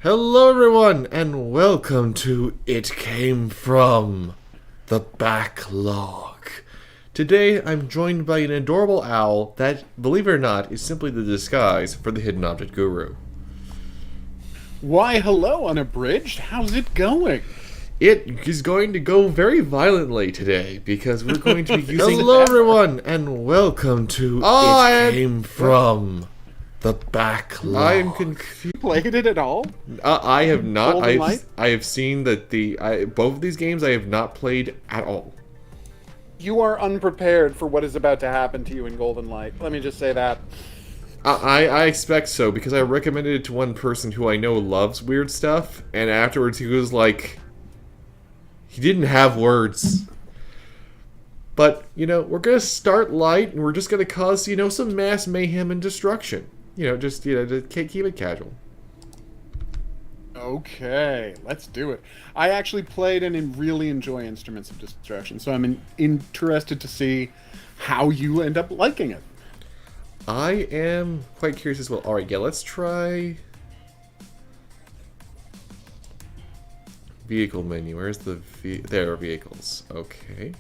Hello everyone, and welcome to It Came From the Backlog. Today I'm joined by an adorable owl that, believe it or not, is simply the disguise for the Hidden Object Guru. Why, hello, Unabridged. How's it going? It is going to go very violently today because we're going to be using... Hello everyone, and welcome to It Came From the Backlog. I am confused. Played it at all? I have not. Golden Light? I have seen that both of these games I have not played at all. You are unprepared for what is about to happen to you in Golden Light. Let me just say that. I expect so, because I recommended it to one person who I know loves weird stuff, and afterwards he was like... He didn't have words. But, you know, we're gonna start light, and we're just gonna cause, you know, some mass mayhem and destruction. Just keep it casual. Okay, let's do it. I actually played and really enjoy Instruments of Destruction, so I'm interested to see how you end up liking it. I am quite curious as well. Alright, yeah, let's try... Vehicle menu. Where's the... There are vehicles. Okay.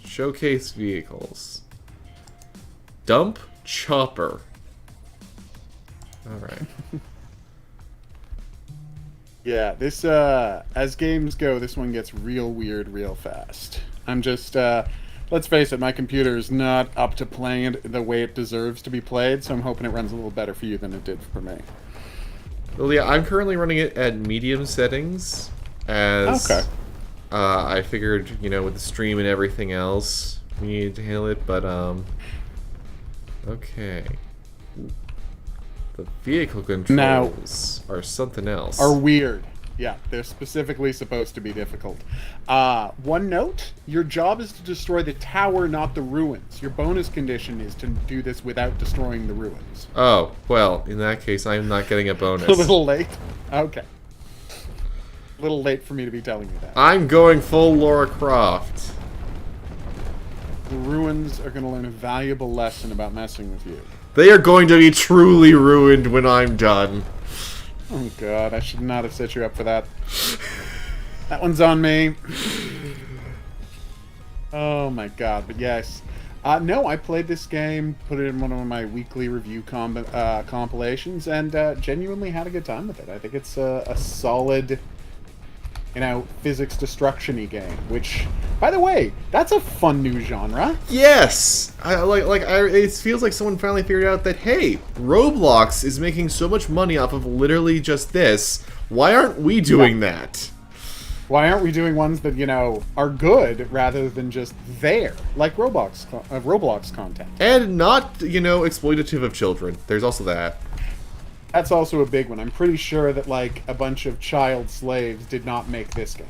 Showcase vehicles. Dump chopper. Alright. Yeah, this, as games go, this one gets real weird real fast. I'm just, let's face it, my computer is not up to playing it the way it deserves to be played, so I'm hoping it runs a little better for you than it did for me. Well, yeah, I'm currently running it at medium settings, as I figured, you know, with the stream and everything else, we needed to handle it, but, okay. The vehicle controls are something else. Are weird. Yeah, they're specifically supposed to be difficult. One note, your job is to destroy the tower, not the ruins. Your bonus condition is to do this without destroying the ruins. Oh, well, in that case, I'm not getting a bonus. A little late? Okay. A little late for me to be telling you that. I'm going full Lara Croft. The ruins are going to learn a valuable lesson about messing with you. They are going to be truly ruined when I'm done. Oh god, I should not have set you up for that. That one's on me. Oh my god, but yes. No, I played this game, put it in one of my weekly review compilations, and genuinely had a good time with it. I think it's a solid... you know, physics destruction-y game, which, by the way, that's a fun new genre. Yes! It feels like someone finally figured out that, hey, Roblox is making so much money off of literally just this. Why aren't we doing that? Why aren't we doing ones that, you know, are good rather than just there, like Roblox content? And not, you know, exploitative of children. There's also that. That's also a big one. I'm pretty sure that, like, a bunch of child slaves did not make this game.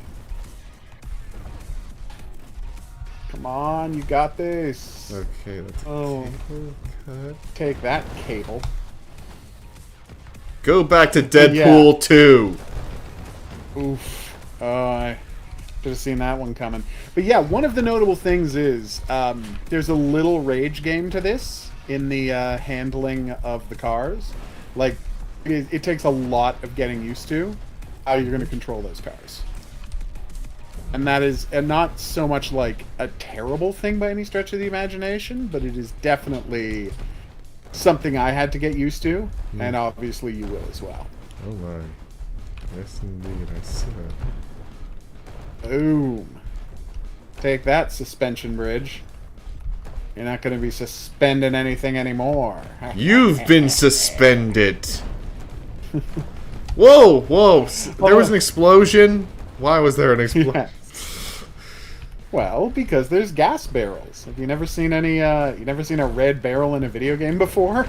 Come on, you got this. Okay, let's cut. Take that, cable. Go back to Deadpool 2. Oof. I should have seen that one coming. But yeah, one of the notable things is there's a little rage game to this in the handling of the cars. Like, it takes a lot of getting used to how you're going to control those cars. And that is not so much like a terrible thing by any stretch of the imagination, but it is definitely something I had to get used to, and obviously you will as well. Oh my. Yes indeed, I see that. Boom. Take that, suspension bridge. You're not going to be suspending anything anymore. You've been suspended. Whoa, whoa! There was an explosion. Why was there an explosion? Yeah. Well, because there's gas barrels. Have you never seen any? You never seen a red barrel in a video game before?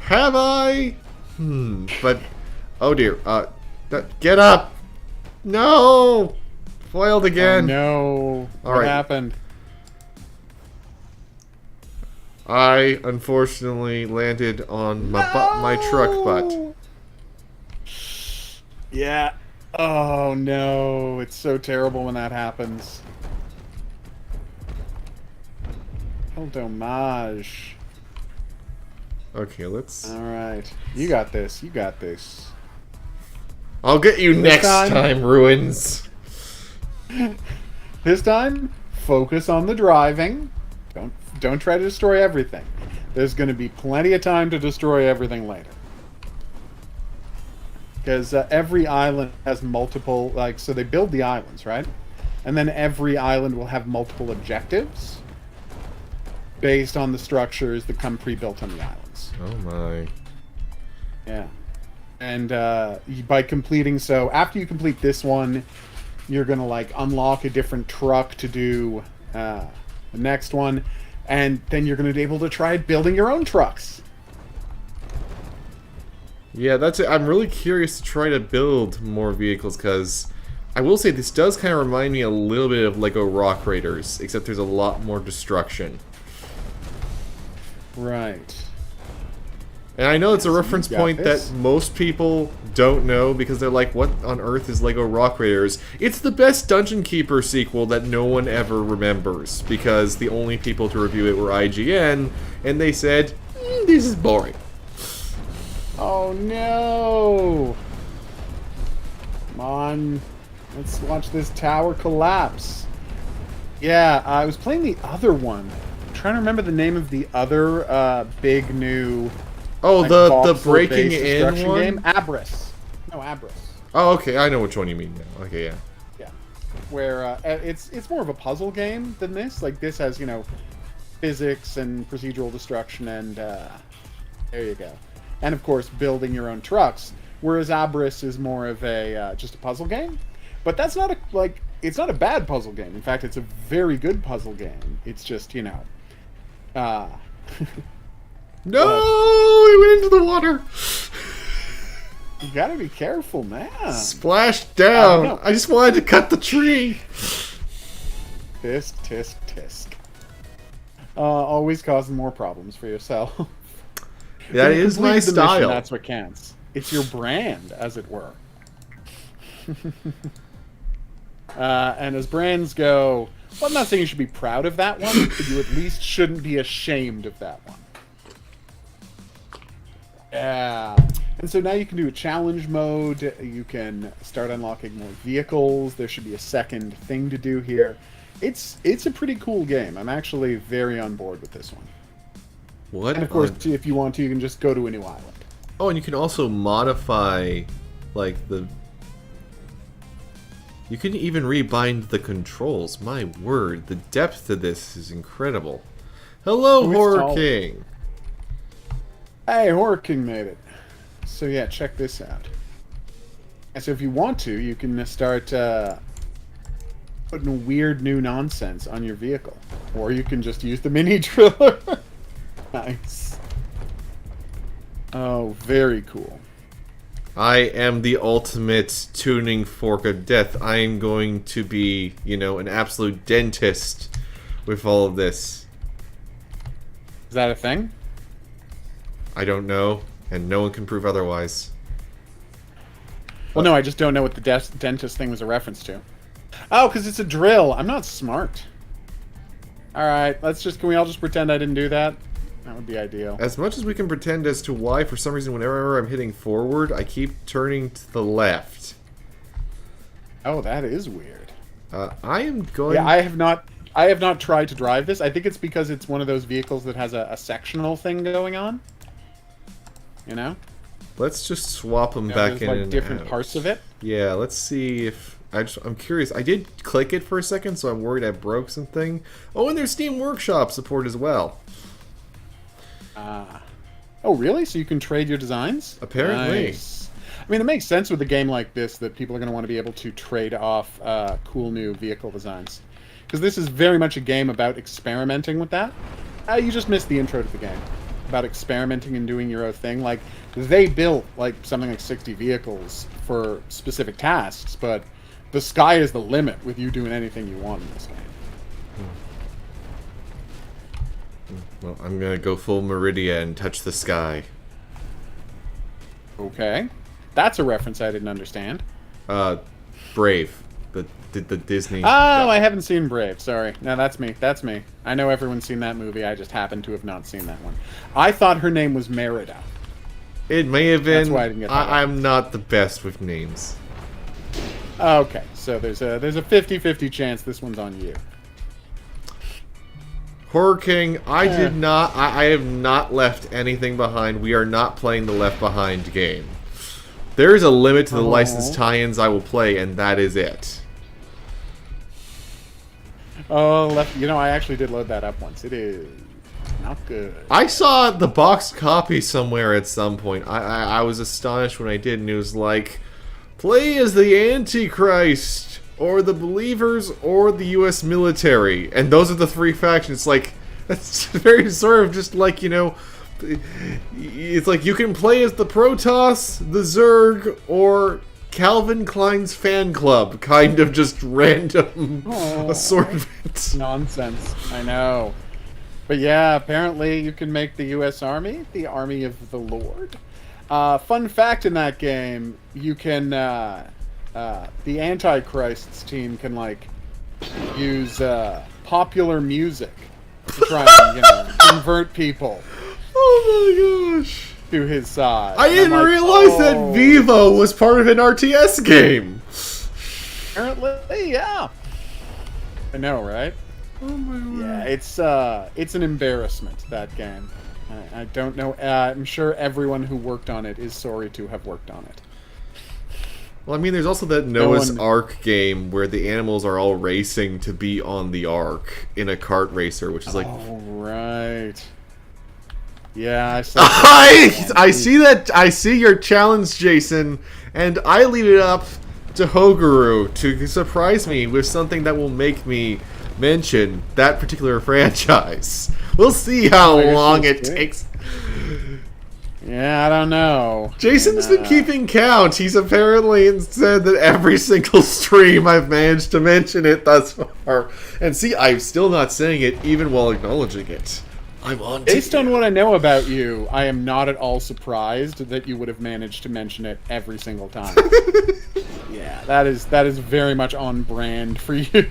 Have I? But oh dear. Get up! No! Foiled again. Oh, no. What happened? I unfortunately landed on my truck butt. Yeah. Oh no, it's so terrible when that happens. Oh, dommage. Okay, let's... Alright. You got this. You got this. I'll get you next time, Ruins. This time, focus on the driving. Don't try to destroy everything. There's going to be plenty of time to destroy everything later. Because every island has multiple... Like, so they build the islands, right? And then every island will have multiple objectives based on the structures that come pre-built on the islands. Oh my. Yeah. And by completing... So, after you complete this one, you're going to, like, unlock a different truck to do the next one. And then you're going to be able to try building your own trucks. Yeah, that's it. I'm really curious to try to build more vehicles, because I will say this does kind of remind me a little bit of Lego Rock Raiders, except there's a lot more destruction. Right. And I know it's a reference point that most people don't know, because they're like, what on earth is Lego Rock Raiders? It's the best Dungeon Keeper sequel that no one ever remembers, because the only people to review it were IGN, and they said, this is boring. Oh no! Come on. Let's watch this tower collapse. Yeah, I was playing the other one. I'm trying to remember the name of the other big new... Oh, like, the breaking in one? Game? Abris. No, Abris. Oh, okay, I know which one you mean now. Okay, yeah. Yeah. Where it's more of a puzzle game than this. Like, this has, you know, physics and procedural destruction and there you go. And, of course, building your own trucks. Whereas Abris is more of a just a puzzle game. But that's not it's not a bad puzzle game. In fact, it's a very good puzzle game. It's just, you know... No! He went into the water! You gotta be careful, man. Splashed down! I just wanted to cut the tree! Tisk, tisk, tisk. Always causing more problems for yourself. That is my style. Mission, that's what counts. It's your brand, as it were. And as brands go... Well, I'm not saying you should be proud of that one, but you at least shouldn't be ashamed of that one. Yeah. And so now you can do a challenge mode. You can start unlocking more vehicles. There should be a second thing to do here. It's a pretty cool game. I'm actually very on board with this one. What? And of course, if you want to, you can just go to a new island. Oh, and you can also modify, like, the... You can even rebind the controls. My word, the depth to this is incredible. Hello, Horror King! Hey, Horror King made it. So yeah, check this out. And so if you want to, you can start putting weird new nonsense on your vehicle. Or you can just use the mini driller. Nice. Oh, very cool. I am the ultimate tuning fork of death. I am going to be, you know, an absolute dentist with all of this. Is that a thing? I don't know, and no one can prove otherwise. Well, no, I just don't know what the dentist thing was a reference to. Oh, because it's a drill. I'm not smart. Alright, can we all just pretend I didn't do that? That would be ideal. As much as we can pretend as to why, for some reason, whenever I'm hitting forward, I keep turning to the left. Oh, that is weird. I am going... Yeah, I have not tried to drive this. I think it's because it's one of those vehicles that has a sectional thing going on. You know? Let's just swap them back in like and different out. Parts of it. Yeah, let's see if... I'm curious. I did click it for a second, so I'm worried I broke something. Oh, and there's Steam Workshop support as well. Oh, really? So you can trade your designs? Apparently. Nice. I mean, it makes sense with a game like this that people are going to want to be able to trade off cool new vehicle designs. Because this is very much a game about experimenting with that. You just missed the intro to the game. About experimenting and doing your own thing. Like, they built, like, something like 60 vehicles for specific tasks, but the sky is the limit with you doing anything you want in this game. Well, I'm gonna go full Meridia and touch the sky. Okay. That's a reference I didn't understand. Brave. the Disney. Oh, I haven't seen Brave. Sorry. No, that's me. That's me. I know everyone's seen that movie. I just happen to have not seen that one. I thought her name was Merida. It may have been. That's why I didn't get that. I'm not the best with names. Okay, so there's a 50-50 chance this one's on you. Horror King, I have not left anything behind. We are not playing the Left Behind game. There is a limit to the licensed tie-ins I will play, and that is it. Oh, I actually did load that up once. It is not good. I saw the boxed copy somewhere at some point. I was astonished when I did, and it was like, play as the Antichrist, or the Believers, or the U.S. military. And those are the three factions. Like, that's very sort of just like, you know, it's like you can play as the Protoss, the Zerg, or Calvin Klein's fan club, kind of just random assortment. Nonsense. I know. But yeah, apparently you can make the U.S. Army the Army of the Lord. Fun fact in that game, you can, the Antichrist's team can, like, use, popular music to try and, you know, convert people. Oh my gosh. To his side. I didn't realize that Vivo was part of an RTS game. Apparently, yeah. I know, right? Oh my word. Yeah, it's an embarrassment, that game. I don't know. I'm sure everyone who worked on it is sorry to have worked on it. Well, I mean, there's also that Noah's Ark game where the animals are all racing to be on the Ark in a kart racer, which is like... Oh, right. Yeah, I see that. I see your challenge, Jason, and I leave it up to Hogaru to surprise me with something that will make me mention that particular franchise. We'll see how long it takes. Yeah, I don't know. Jason's been keeping count. He's apparently said that every single stream I've managed to mention it thus far. And see, I'm still not saying it even while acknowledging it. I'm on Based on what I know about you, I am not at all surprised that you would have managed to mention it every single time. Yeah, that is very much on brand for you.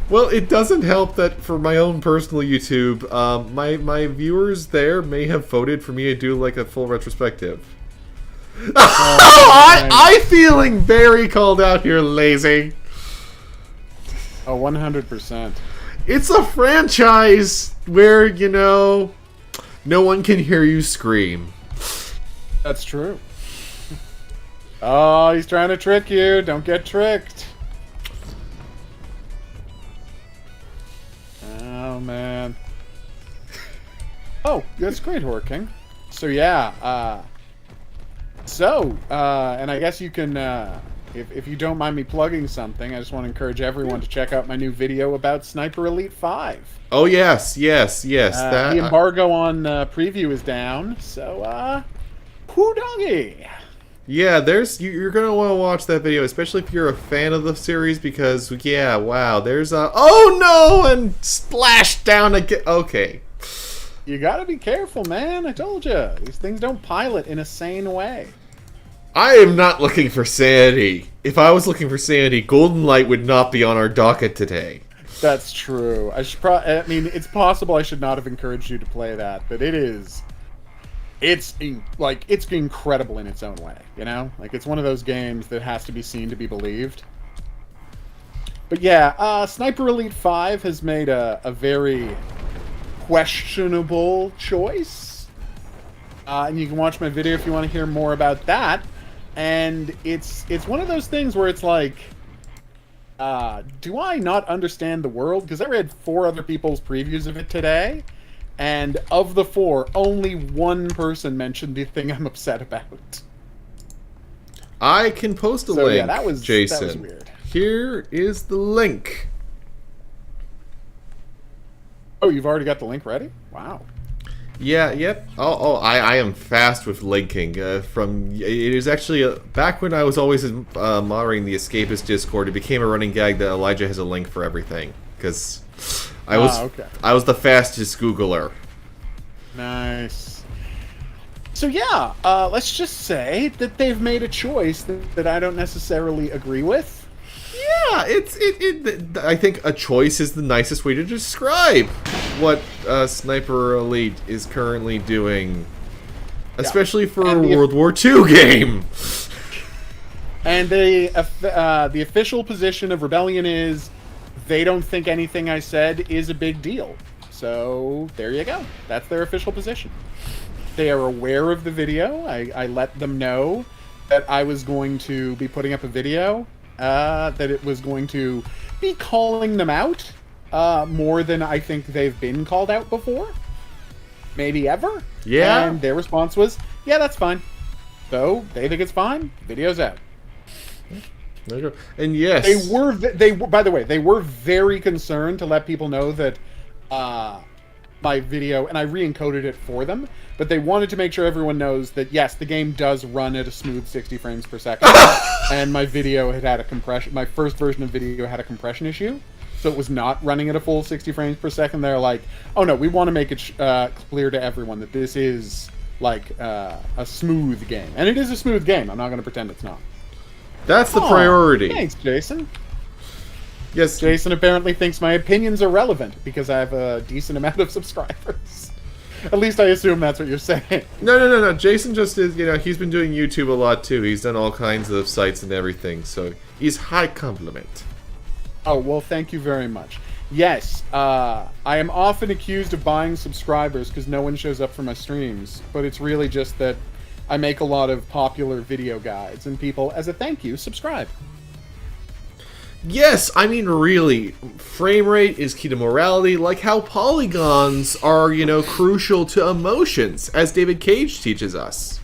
Well, it doesn't help that for my own personal YouTube, my viewers there may have voted for me to do like a full retrospective. I feeling very called out here, lazy. Oh, 100%. It's a franchise where, you know, no one can hear you scream. That's true. Oh, he's trying to trick you. Don't get tricked. Oh, man. Oh, that's great, Horror King. So, yeah. And I guess you can... If you don't mind me plugging something, I just want to encourage everyone to check out my new video about Sniper Elite 5. Oh, yes. The embargo on preview is down, so, whoo doggy! Yeah, you're going to want to watch that video, especially if you're a fan of the series, because, yeah, wow, there's a... Oh, no! And splash down again. Okay. You gotta be careful, man. I told you. These things don't pilot in a sane way. I am not looking for sanity. If I was looking for sanity, Golden Light would not be on our docket today. That's true. I mean, it's possible I should not have encouraged you to play that, but it's incredible in its own way, you know? Like, it's one of those games that has to be seen to be believed. But yeah, Sniper Elite 5 has made a very questionable choice. And you can watch my video if you want to hear more about that. And it's one of those things where it's like, do I not understand the world? Because I read 4 other people's previews of it today, and of the 4, only one person mentioned the thing I'm upset about. I can post a link, yeah, Jason. That was weird. Here is the link. Oh, you've already got the link ready? Wow. Yeah, yep. I am fast with linking. It is actually back when I was always monitoring the Escapist Discord. It became a running gag that Elijah has a link for everything because I was the fastest Googler. Nice. So yeah, let's just say that they've made a choice that I don't necessarily agree with. I think a choice is the nicest way to describe what Sniper Elite is currently doing, especially for a World War II game. And the official position of Rebellion is they don't think anything I said is a big deal. So there you go. That's their official position. They are aware of the video. I let them know that I was going to be putting up a video, that it was going to be calling them out more than I think they've been called out before. Maybe ever. Yeah. And their response was, yeah, that's fine. So they think it's fine. Video's out. There you go. And yes, they were. By the way, they were very concerned to let people know that my video, and I re-encoded it for them, but they wanted to make sure everyone knows that yes, the game does run at a smooth 60 frames per second, and my video had a compression. My first version of video had a compression issue, so it was not running at a full 60 frames per second. They're like, oh no, we want to make it clear to everyone that this is like a smooth game, and it is a smooth game. I'm not going to pretend it's not. That's the priority. Thanks, Jason. Yes, Jason apparently thinks my opinions are relevant because I have a decent amount of subscribers. At least I assume that's what you're saying. No. Jason just is, he's been doing YouTube a lot too. He's done all kinds of sites and everything, so he's high compliment. Oh, well, thank you very much. Yes, I am often accused of buying subscribers because no one shows up for my streams, but it's really just that I make a lot of popular video guides, and people, as a thank you, subscribe. Yes, I mean, really, frame rate is key to morality, like how polygons are, crucial to emotions, as David Cage teaches us.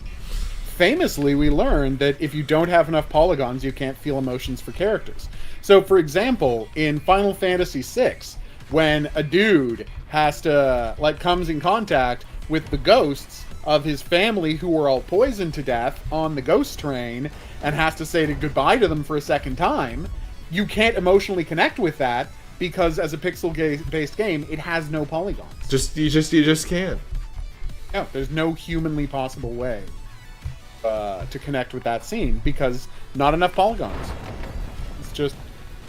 Famously, we learned that if you don't have enough polygons, you can't feel emotions for characters. So, for example, in Final Fantasy VI, when a dude has to, comes in contact with the ghosts of his family who were all poisoned to death on the ghost train, and has to say goodbye to them for a second time, you can't emotionally connect with that because as a pixel-based game, it has no polygons. You just can't. No, there's no humanly possible way to connect with that scene because not enough polygons. It's just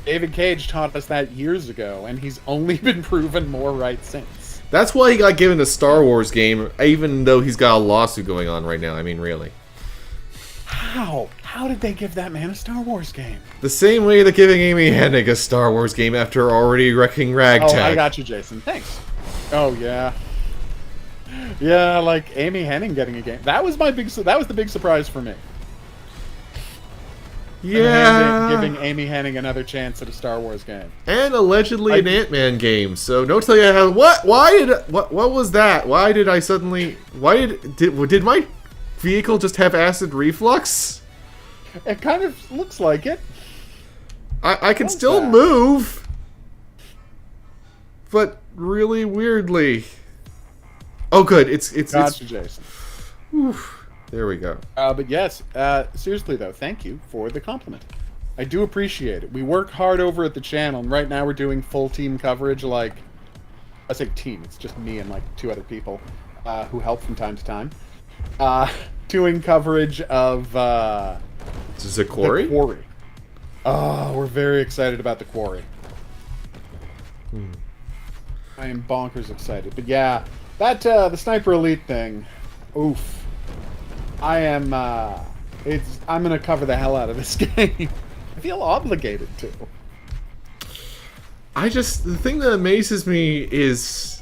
David Cage taught us that years ago, and he's only been proven more right since. That's why he got given a Star Wars game, even though he's got a lawsuit going on right now. I mean, really. How? How did they give that man a Star Wars game? The same way they're giving Amy Hennig a Star Wars game after already wrecking Ragtag. Oh, I got you, Jason. Thanks. Oh, yeah. Yeah, like Amy Hennig getting a game. That was the big surprise for me. Yeah. Giving Amy Hennig another chance at a Star Wars game. And allegedly an Ant-Man game. So don't tell you how. What was that? Why did I suddenly? Did my vehicle just have acid reflux? It kind of looks like it. I can still move, but really weirdly. Oh, good. Gotcha, Jason. Oof. There we go. But yes, seriously though, thank you for the compliment. I do appreciate it. We work hard over at the channel, and right now we're doing full team coverage. I say team, it's just me and 2 other people who help from time to time. Doing coverage of Is it Quarry? The Quarry. Oh, we're very excited about the Quarry. I am bonkers excited. But yeah, that the Sniper Elite thing. Oof. I'm gonna cover the hell out of this game. I feel obligated to. The thing that amazes me is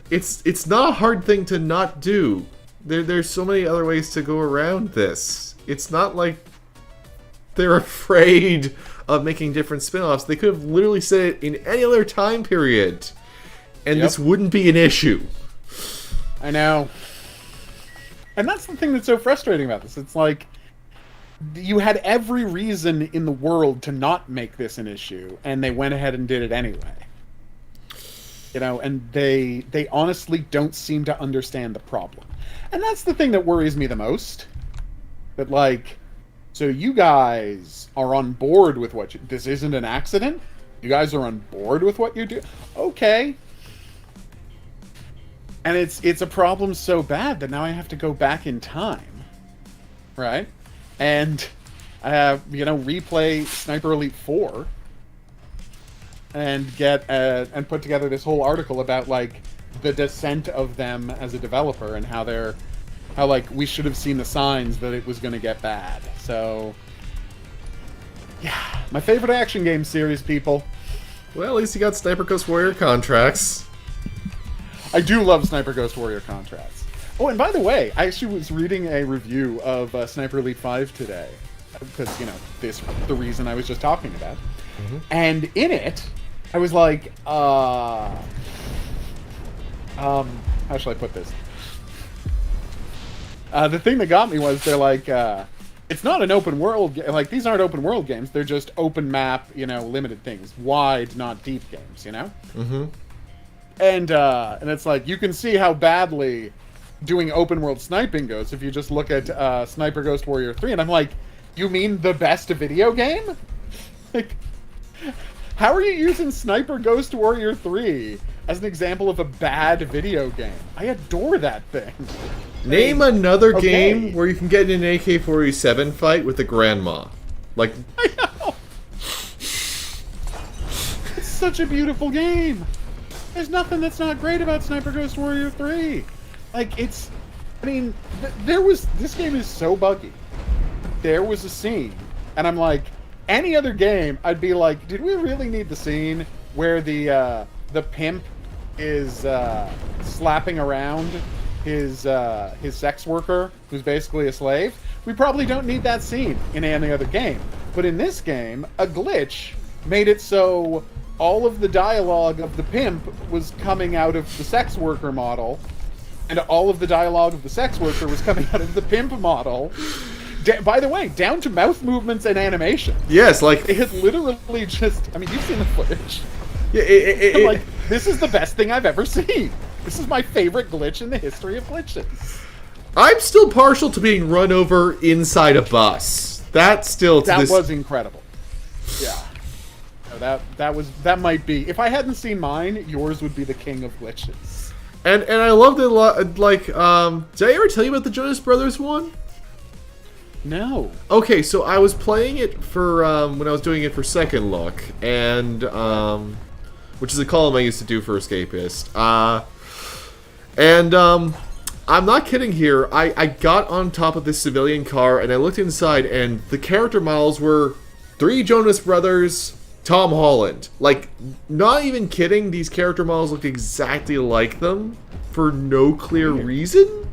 it's not a hard thing to not do. There's so many other ways to go around this. It's not like they're afraid of making different spin-offs. They could have literally said it in any other time period, and this wouldn't be an issue. I know. And that's the thing that's so frustrating about this. It's like, you had every reason in the world to not make this an issue, and they went ahead and did it anyway. And they honestly don't seem to understand the problem. And that's the thing that worries me the most. That, so you guys are on board with this isn't an accident? You guys are on board with what you're doing? Okay. And it's a problem so bad that now I have to go back in time. Right? And replay Sniper Elite 4 and and put together this whole article about like the descent of them as a developer and how like we should have seen the signs that it was going to get bad. So yeah, my favorite action game series, people. Well, at least you got Sniper Ghost Warrior contracts. I do love Sniper Ghost Warrior contracts. Oh, and by the way, I actually was reading a review of Sniper Elite 5 today because the reason I was just talking about. Mm-hmm. And in it, I was like, how shall I put this? The thing that got me was they're like, it's not an open world. Like, these aren't open world games. They're just open map, limited things, wide, not deep games. Mm-hmm. And it's like you can see how badly doing open world sniping goes if you just look at Sniper Ghost Warrior 3. And I'm like, you mean the best video game? Like, how are you using Sniper Ghost Warrior 3 as an example of a bad video game? I adore that thing. Name another game where you can get in an AK-47 fight with a grandma. Like, I know. It's such a beautiful game. There's nothing that's not great about Sniper Ghost Warrior 3. Like, this game is so buggy. There was a scene, and I'm like, any other game, I'd be like, did we really need the scene where the pimp is slapping around his sex worker, who's basically a slave? We probably don't need that scene in any other game. But in this game, a glitch made it so all of the dialogue of the pimp was coming out of the sex worker model, and all of the dialogue of the sex worker was coming out of the pimp model. By the way, down to mouth movements and animation. Yes, like... It literally just... I mean, you've seen the footage. Yeah, I'm like, this is the best thing I've ever seen. This is my favorite glitch in the history of glitches. I'm still partial to being run over inside a bus. That was incredible. Yeah. No, that might be... If I hadn't seen mine, yours would be the king of glitches. And I loved it a lot. Like, did I ever tell you about the Jonas Brothers one? No. Okay, so I was playing it for, when I was doing it for Second Look, and, which is a column I used to do for Escapist. I'm not kidding here, I got on top of this civilian car, and I looked inside, and the character models were 3 Jonas Brothers, Tom Holland. Like, not even kidding, these character models looked exactly like them, for no clear reason.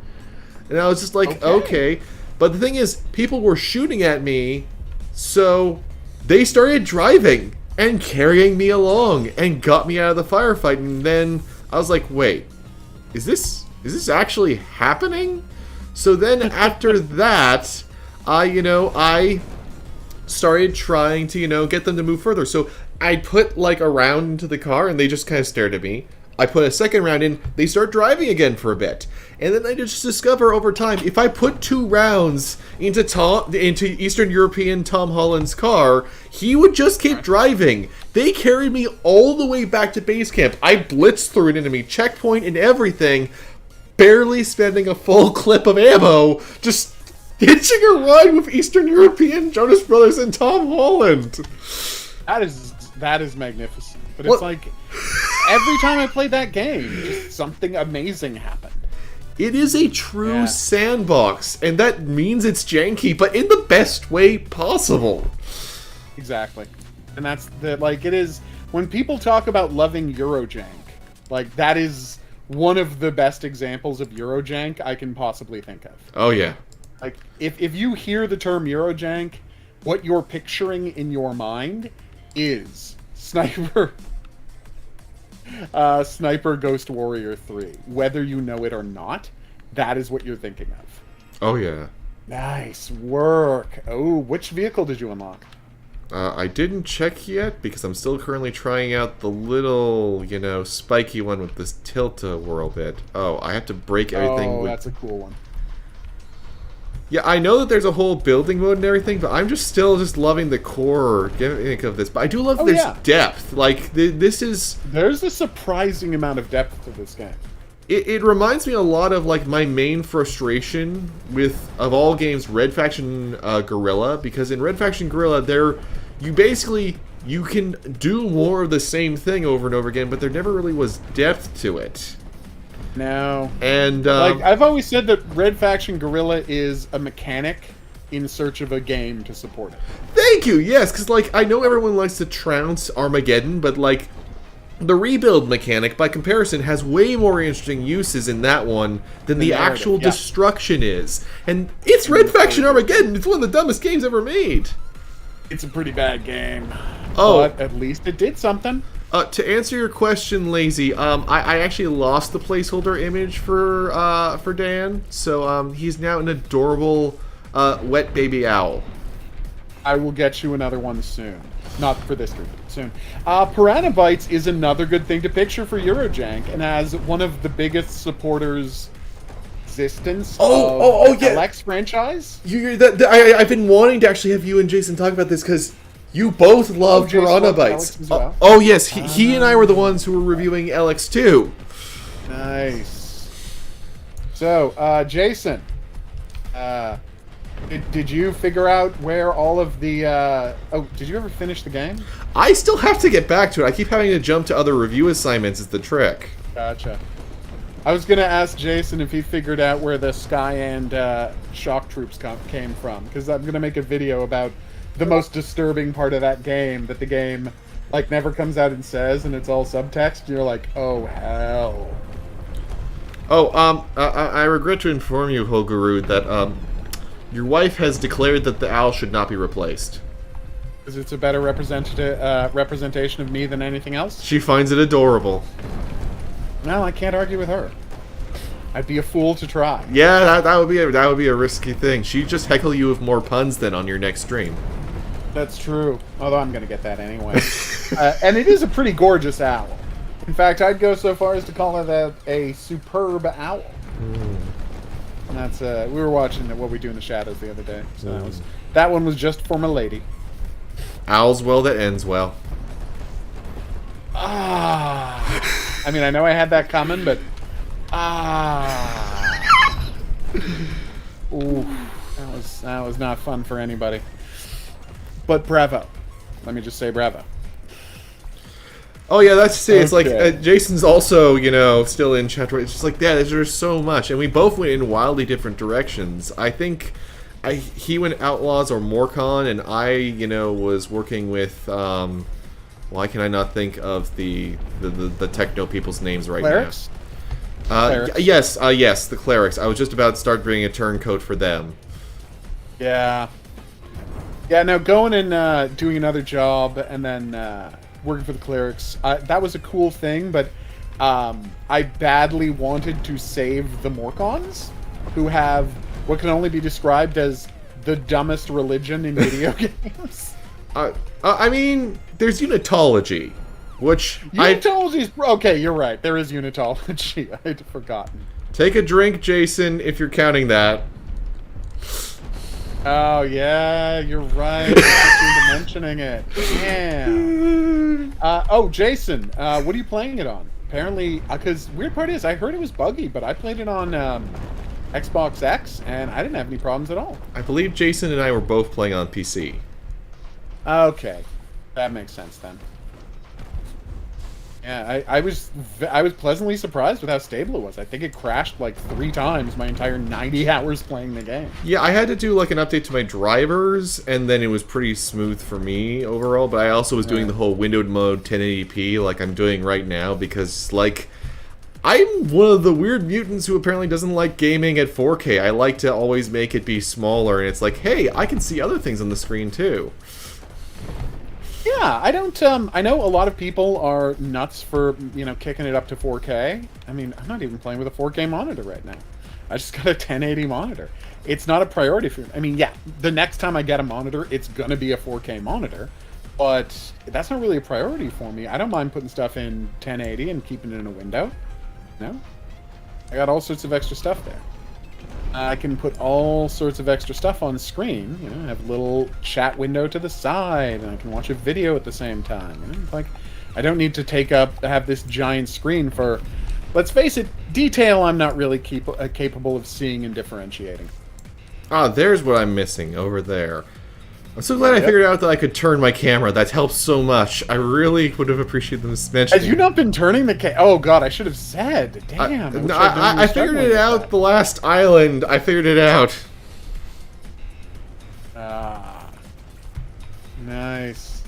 And I was just like, okay. But the thing is, people were shooting at me, so they started driving and carrying me along and got me out of the firefight. And then I was like, wait, is this actually happening? So then after that, I started trying to, get them to move further. So I put like a round into the car and they just kind of stared at me. I put a second round in, they start driving again for a bit. And then I just discover over time, if I put 2 rounds into Eastern European Tom Holland's car, he would just keep driving. They carried me all the way back to base camp. I blitzed through an enemy checkpoint and everything, barely spending a full clip of ammo, just hitching a ride with Eastern European Jonas Brothers and Tom Holland. That is magnificent. But it's like, every time I played that game, just something amazing happened. It is a true sandbox, and that means it's janky, but in the best way possible. Exactly. And that's it is, when people talk about loving Eurojank, like, that is one of the best examples of Eurojank I can possibly think of. Oh, yeah. Like, if you hear the term Eurojank, what you're picturing in your mind is Sniper Ghost Warrior 3. Whether you know it or not, that is what you're thinking of. Oh, yeah. Nice work. Oh, which vehicle did you unlock? I didn't check yet, because I'm still currently trying out the little, spiky one with this tilt-a-whirl bit. Oh, I have to break everything. Oh, that's a cool one. Yeah, I know that there's a whole building mode and everything, but I'm still loving the core gimmick of this. But I do love there's depth. Like, this is... There's a surprising amount of depth to this game. it reminds me a lot of like my main frustration with of all games Red Faction Guerrilla, because in Red Faction Guerrilla you can do more of the same thing over and over again, but there never really was depth to it. No. And like I've always said that Red Faction Guerrilla is a mechanic in search of a game to support it. Thank you. Yes, because like I know everyone likes to trounce Armageddon, but like the rebuild mechanic, by comparison, has way more interesting uses in that one than the actual destruction is. And it's Red Faction Armageddon. It's one of the dumbest games ever made. It's a pretty bad game. Oh. But at least it did something. To answer your question, Lazy, I actually lost the placeholder image for Dan, so he's now an adorable wet baby owl. I will get you another one soon. Not for this group, but soon. Piranha Bytes is another good thing to picture for Eurojank, and as one of the biggest supporters existence of the LX franchise. I've been wanting to actually have you and Jason talk about this because you both love Piranha Bytes. Well. Oh yes, he and I were the ones who were reviewing LX2. Nice. So, Jason, did you figure out where all of the... did you ever finish the game? I still have to get back to it. I keep having to jump to other review assignments is the trick. Gotcha. I was going to ask Jason if he figured out where the Sky and Shock Troops came from, because I'm going to make a video about the most disturbing part of that game, that the game like never comes out and says, and it's all subtext, and you're like, oh, hell. Oh, I regret to inform you, Hoguru, that your wife has declared that the owl should not be replaced. Because it's a better representation of me than anything else? She finds it adorable. Well, I can't argue with her. I'd be a fool to try. Yeah, that would be a risky thing. She'd just heckle you with more puns then on your next stream. That's true. Although I'm going to get that anyway. And it is a pretty gorgeous owl. In fact, I'd go so far as to call it a superb owl. Mm. And that's we were watching What We Do in the Shadows the other day, so that one was just for my lady. Owl's well that ends well. I mean, I know I had that coming, but ooh, that was not fun for anybody. But bravo. Let me just say bravo. Oh yeah, that's it. It's like Jason's also, still in chat. It's just like, yeah, there's so much, and we both went in wildly different directions. I think he went Outlaws or Morcon, and I, was working with. Why can I not think of the techno people's names right Clerics? now? Yes, the clerics. I was just about to start bringing a turncoat for them. Yeah. Yeah, no, going and doing another job and then working for the clerics, that was a cool thing, but I badly wanted to save the Morcons, who have what can only be described as the dumbest religion in video games. I mean, there's Unitology, which Unitology's okay. You're right. There is Unitology. I'd forgotten. Take a drink, Jason, if you're counting that. Oh yeah, you're right. I keep mentioning it. Yeah. Jason, what are you playing it on? Apparently, because weird part is, I heard it was buggy, but I played it on Xbox X, and I didn't have any problems at all. I believe Jason and I were both playing on PC. Okay, that makes sense then. Yeah, I was pleasantly surprised with how stable it was. I think it crashed like 3 times my entire 90 hours playing the game. Yeah, I had to do like an update to my drivers, and then it was pretty smooth for me overall. But I also was doing the whole windowed mode 1080p like I'm doing right now, because like I'm one of the weird mutants who apparently doesn't like gaming at 4K. I like to always make it be smaller, and it's like, hey, I can see other things on the screen too. Yeah, I don't, I know a lot of people are nuts for, kicking it up to 4K. I mean, I'm not even playing with a 4K monitor right now. I just got a 1080 monitor. It's not a priority for me. I mean, yeah, the next time I get a monitor, it's gonna be a 4K monitor, but that's not really a priority for me. I don't mind putting stuff in 1080 and keeping it in a window. No? I got all sorts of extra stuff there. I can put all sorts of extra stuff on screen. Have a little chat window to the side, and I can watch a video at the same time. Like, I don't need to have this giant screen for let's face it, detail I'm not really capable of seeing and differentiating. Ah, there's what I'm missing over there. I'm so glad I figured out that I could turn my camera. That helps so much. I really would have appreciated them mentioning. Has you not been turning the camera? Oh god, I should have said. Damn. I figured it out the last island. I figured it out. Ah. Nice.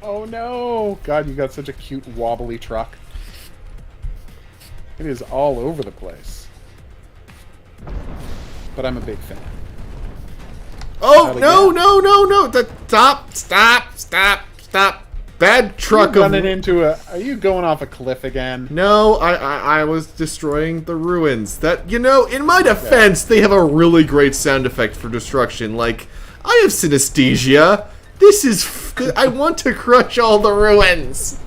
Oh no! God, you got such a cute wobbly truck. It is all over the place. But I'm a big fan. Oh, no! Stop. Bad truck. Running into a... Are you going off a cliff again? No, I was destroying the ruins. That, you know, in my defense, they have a really great sound effect for destruction. Like, I have synesthesia. This is... I want to crush all the ruins.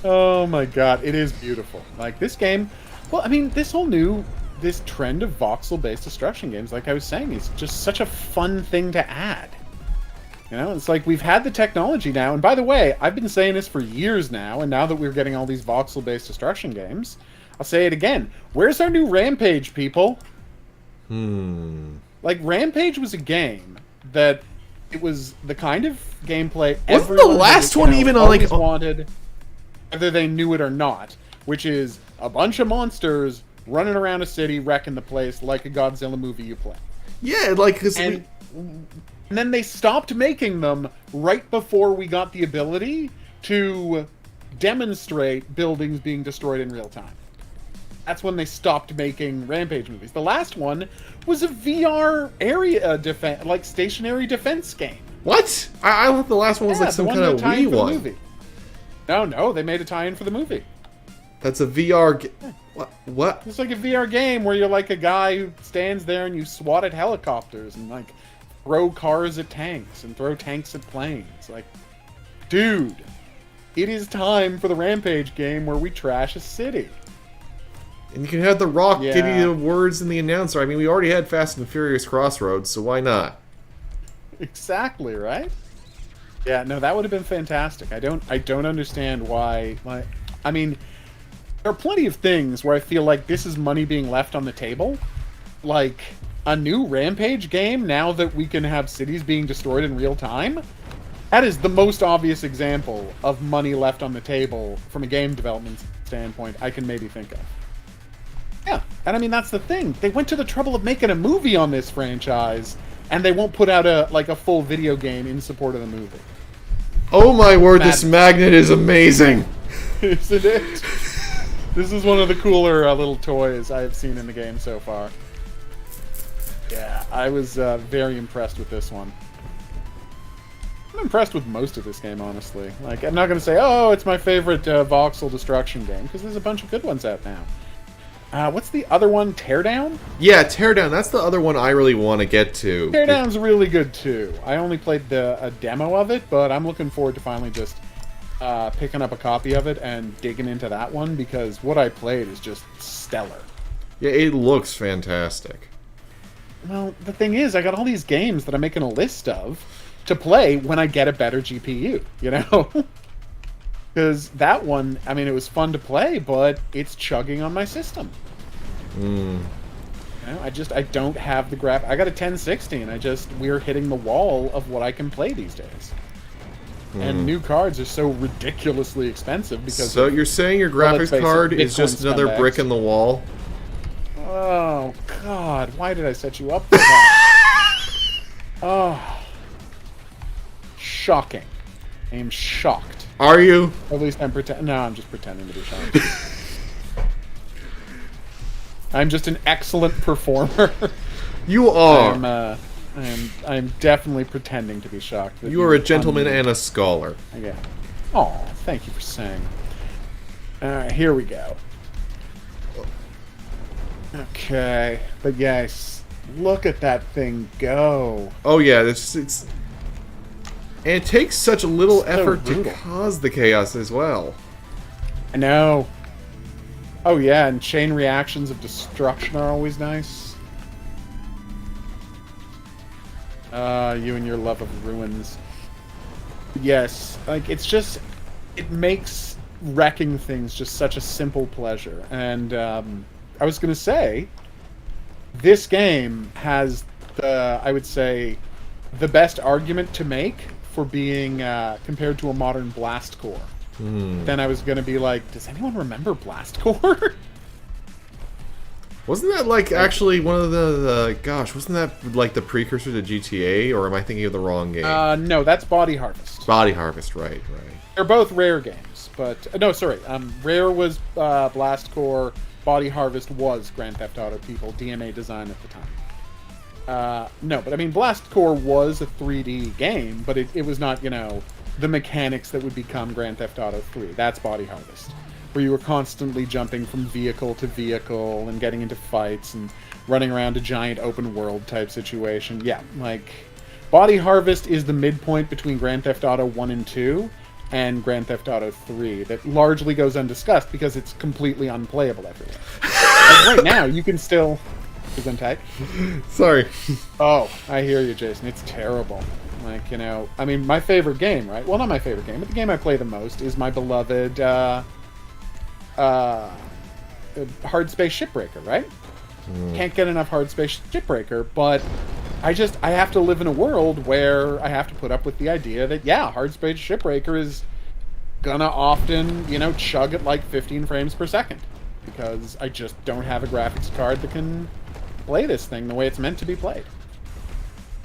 Oh my god, it is beautiful. Like, this game... Well, I mean, this trend of voxel-based destruction games, like I was saying, is just such a fun thing to add. You know, it's like we've had the technology now, and by the way, I've been saying this for years now, and now that we're getting all these voxel-based destruction games, I'll say it again. Where's our new Rampage, people? Like, Rampage was a game that it was the kind of gameplay wasn't the last one even on like wanted, whether they knew it or not, which is a bunch of monsters running around a city, wrecking the place like a Godzilla movie you play. Yeah, like... And then they stopped making them right before we got the ability to demonstrate buildings being destroyed in real time. That's when they stopped making Rampage movies. The last one was a VR area defense, like stationary defense game. What? I thought the last one was like some kind of Wii one. No, they made a tie-in for the movie. That's a VR... What? It's like a VR game where you're like a guy who stands there and you swat at helicopters and like throw cars at tanks and throw tanks at planes. Like, dude, it is time for the Rampage game where we trash a city. And you can have The Rock give you the words in the announcer. I mean, we already had Fast and Furious Crossroads, so why not? Exactly, right? Yeah, no, that would have been fantastic. I don't understand why. I mean, there are plenty of things where I feel like this is money being left on the table. Like, a new Rampage game, now that we can have cities being destroyed in real time? That is the most obvious example of money left on the table from a game development standpoint I can maybe think of. Yeah, and I mean, that's the thing. They went to the trouble of making a movie on this franchise, and they won't put out a full video game in support of the movie. Oh my word, this magnet is amazing! Isn't it? This is one of the cooler little toys I have seen in the game so far. Yeah, I was very impressed with this one. I'm impressed with most of this game, honestly. Like, I'm not going to say, oh, it's my favorite voxel destruction game, because there's a bunch of good ones out now. What's the other one? Teardown? Yeah, Teardown. That's the other one I really want to get to. Teardown's really good, too. I only played a demo of it, but I'm looking forward to finally just picking up a copy of it and digging into that one, because what I played is just stellar. Yeah, it looks fantastic. Well, the thing is, I got all these games that I'm making a list of to play when I get a better GPU, you know? Because that one, I mean, it was fun to play, but it's chugging on my system. You know, I don't have the I got a 1060, and we're hitting the wall of what I can play these days. And new cards are so ridiculously expensive because... So you're saying your graphics card is just another brick in the wall? Oh, God. Why did I set you up for that? Oh. Shocking. I am shocked. Are you? At least I'm pretending. No, I'm just pretending to be shocked. I'm just an excellent performer. You are. I'm definitely pretending to be shocked. You are a gentleman and a scholar. Okay. Oh, thank you for saying. Alright, here we go. Okay, but yes, look at that thing go. Oh yeah, it's and it takes such little effort to cause the chaos as well. I know. Oh yeah, and chain reactions of destruction are always nice. You and your love of ruins. Yes, like, it's just... It makes wrecking things just such a simple pleasure. And I was going to say, this game has I would say, the best argument to make for being compared to a modern Blast Core. Then I was going to be like, does anyone remember Blast Core? Wasn't that like actually one of the gosh? Wasn't that like the precursor to GTA? Or am I thinking of the wrong game? No, that's Body Harvest. Body Harvest, right. They're both Rare games, but no, sorry. Rare was Blast Core. Body Harvest was Grand Theft Auto people, DMA design at the time. No, but I mean, Blast Core was a 3D game, but it was not, the mechanics that would become Grand Theft Auto 3. That's Body Harvest, where you were constantly jumping from vehicle to vehicle and getting into fights and running around a giant open world type situation. Yeah, like, Body Harvest is the midpoint between Grand Theft Auto 1 and 2 and Grand Theft Auto 3 that largely goes undiscussed because it's completely unplayable everywhere. Like right now, you can still... Sorry. Oh, I hear you, Jason. It's terrible. Like, I mean, my favorite game, right? Well, not my favorite game, but the game I play the most is my beloved Hard Space Shipbreaker, right? Can't get enough Hard Space Shipbreaker, but I have to live in a world where I have to put up with the idea that, yeah, Hard Space Shipbreaker is gonna often, chug at like 15 frames per second. Because I just don't have a graphics card that can play this thing the way it's meant to be played.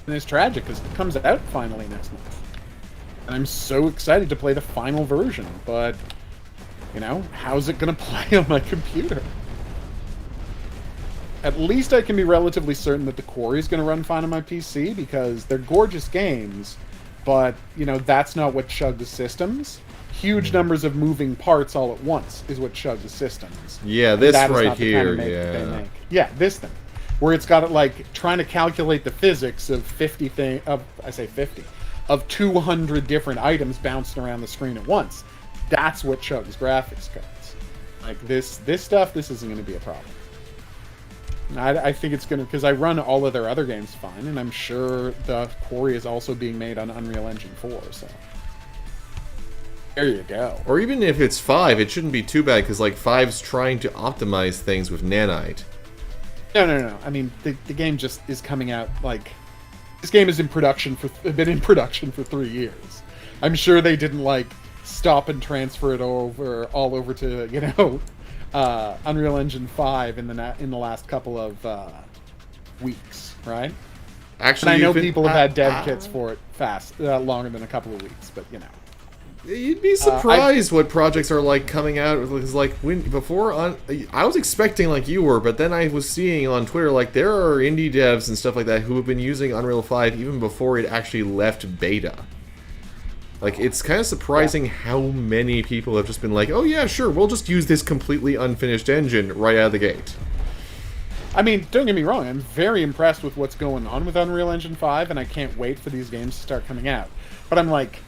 And it's tragic because it comes out finally next month. And I'm so excited to play the final version, but, how's it going to play on my computer? At least I can be relatively certain that the Quarry is going to run fine on my PC, because they're gorgeous games, but, that's not what chugs systems. Huge numbers of moving parts all at once is what chugs systems. Yeah, this right here, yeah. Yeah, this thing. Where it's got it like trying to calculate the physics of 200 different items bouncing around the screen at once. That's what chugs graphics cards. Like this stuff, this isn't going to be a problem. I think it's going to, because I run all of their other games fine, and I'm sure the Quarry is also being made on Unreal Engine 4, so... There you go. Or even if it's 5, it shouldn't be too bad, because like 5's trying to optimize things with nanite. No. I mean, the game just is coming out like... This game is been in production for 3 years. I'm sure they didn't like stop and transfer it all over to, Unreal Engine 5 in the last couple of weeks, right? Actually, and I know people have had dev kits for it longer than a couple of weeks, but You'd be surprised what projects are like coming out. Because like I was expecting like you were, but then I was seeing on Twitter like there are indie devs and stuff like that who have been using Unreal 5 even before it actually left beta. Like it's kind of surprising how many people have just been like, oh yeah, sure, we'll just use this completely unfinished engine right out of the gate. I mean, don't get me wrong, I'm very impressed with what's going on with Unreal Engine 5, and I can't wait for these games to start coming out. But I'm like,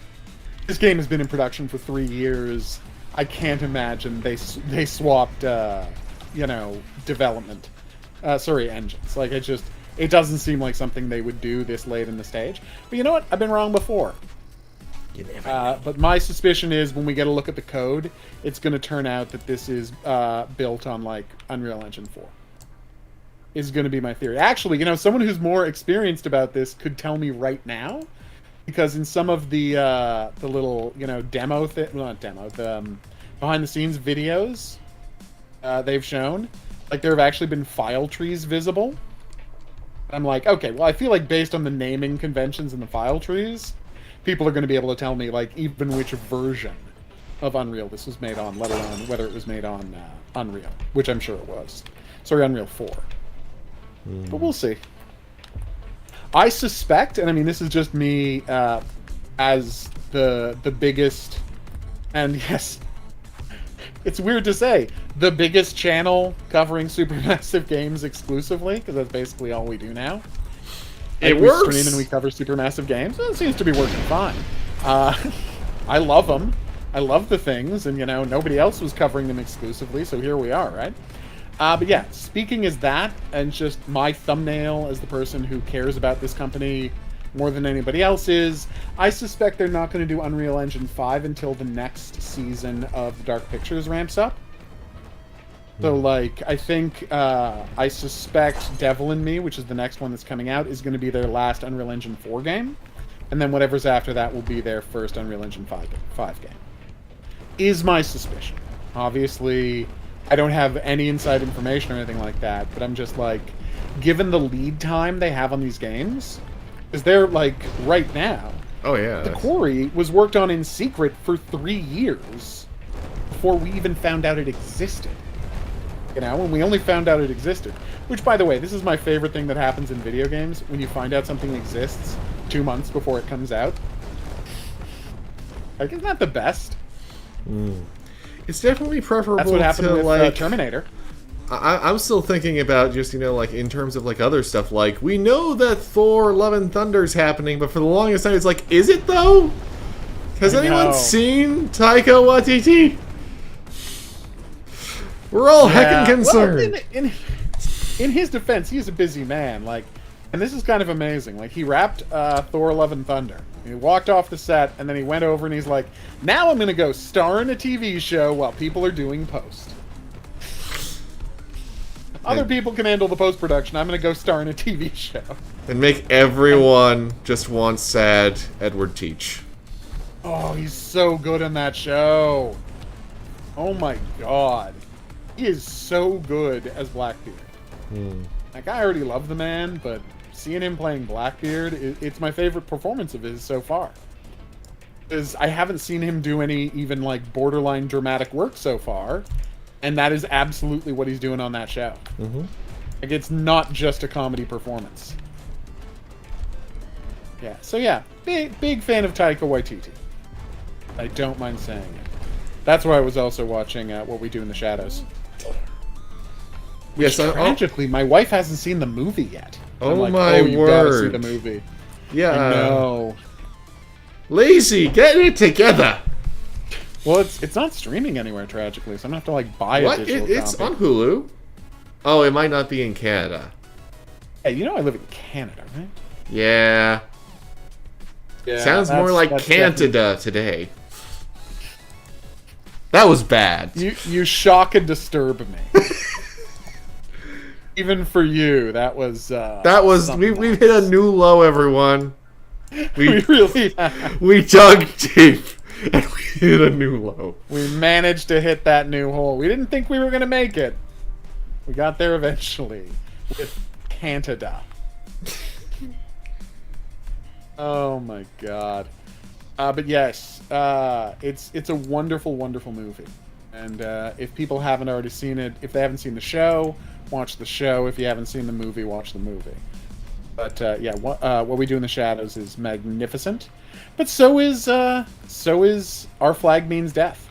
this game has been in production for 3 years. I can't imagine they swapped, development. Engines. Like, it doesn't seem like something they would do this late in the stage. But you know what? I've been wrong before. You never know. But my suspicion is when we get a look at the code, it's going to turn out that this is built on, like, Unreal Engine 4. Is going to be my theory. Actually, someone who's more experienced about this could tell me right now. Because in some of the little, demo thing, well, not demo, the behind-the-scenes videos they've shown, like, there have actually been file trees visible. I'm like, okay, well, I feel like based on the naming conventions in the file trees, people are going to be able to tell me, like, even which version of Unreal this was made on, let alone whether it was made on Unreal, which I'm sure it was. Sorry, Unreal 4. But we'll see. I suspect, and I mean, this is just me as the biggest, and yes, it's weird to say, the biggest channel covering Supermassive games exclusively, because that's basically all we do now. It works! We stream and we cover Supermassive games. Well, it seems to be working fine. I love them. I love the things, and, nobody else was covering them exclusively, so here we are, right? But yeah, speaking as that, and just my thumbnail as the person who cares about this company more than anybody else is. I suspect they're not going to do Unreal Engine 5 until the next season of Dark Pictures ramps up. So, like, I think, I suspect Devil in Me, which is the next one that's coming out, is going to be their last Unreal Engine 4 game. And then whatever's after that will be their first Unreal Engine 5 game. Is my suspicion. Obviously, I don't have any inside information or anything like that, but I'm just like, given the lead time they have on these games, because they're, like, right now, Oh, yeah. The Quarry was worked on in secret for 3 years before we even found out it existed. You know, and we only found out it existed. Which, by the way, this is my favorite thing that happens in video games, when you find out something exists 2 months before it comes out. Like, isn't that the best? It's definitely preferable That's what happened to, with like... Terminator. I'm still thinking about just, you know, like, in terms of, like, other stuff. Like, we know that Thor Love and Thunder's happening, but for the longest time, it's like, is it, though? Has anyone seen Taika Waititi? We're all heckin' concerned. Well, in his defense, he's a busy man. Like, and this is kind of amazing. Like, he wrapped Thor Love and Thunder. He walked off the set, and then he went over and he's like, now I'm going to go star in a TV show while people are doing post. Other people can handle the post-production. I'm going to go star in a TV show. And make everyone just want sad Edward Teach. Oh, he's so good in that show. Oh my god. He is so good as Blackbeard. Like, I already love the man, but seeing him playing Blackbeard, it's my favorite performance of his so far. Because I haven't seen him do any even, like, borderline dramatic work so far. And that is absolutely what he's doing on that show. Like, it's not just a comedy performance. Yeah, so yeah, big fan of Taika Waititi. I don't mind saying it. That's why I was also watching What We Do in the Shadows. Which, tragically, my wife hasn't seen the movie yet. Oh, like, my you word. gotta see the movie. Yeah. I know. Lazy, get it together! Well, it's not streaming anywhere, tragically, so I'm gonna have to, like, buy a digital It's copy. on Hulu. Oh, it might not be in Canada. Hey, you know I live in Canada, right? Yeah. Sounds more like Canada today. That was bad. You shock and disturb me. Even for you, that was we've hit a new low, everyone. We really have. We dug deep and we hit a new low. We managed to hit that new hole. We didn't think we were gonna make it. We got there eventually with Canada. Oh my god. But yes, it's a wonderful, wonderful movie. And if people haven't already seen it, if they haven't seen the show, watch the show. If you haven't seen the movie, watch the movie. But yeah, What We Do in the Shadows is magnificent. But so is Our Flag Means Death.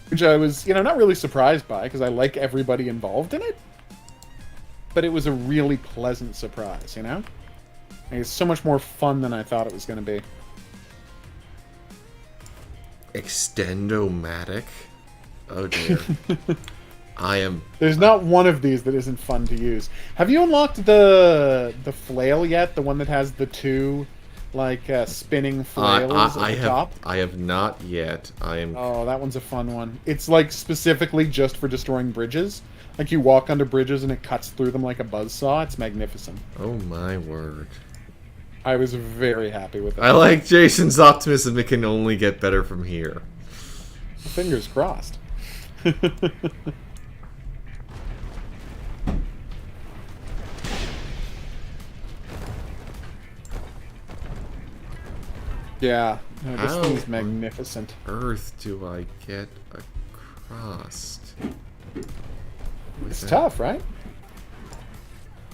Which I was, not really surprised by, because I like everybody involved in it. But it was a really pleasant surprise, Like, it's so much more fun than I thought it was going to be. Extendomatic? Oh dear. There's not one of these that isn't fun to use. Have you unlocked the flail yet? The one that has the two, like, spinning flails at the top? I have not yet. Oh, that one's a fun one. It's, like, specifically just for destroying bridges. Like, you walk under bridges and it cuts through them like a buzzsaw. It's magnificent. Oh my word. I was very happy with it. I like Jason's optimism. It can only get better from here. Fingers crossed. Yeah, no, this thing's magnificent. Earth do I get across? It's tough, right?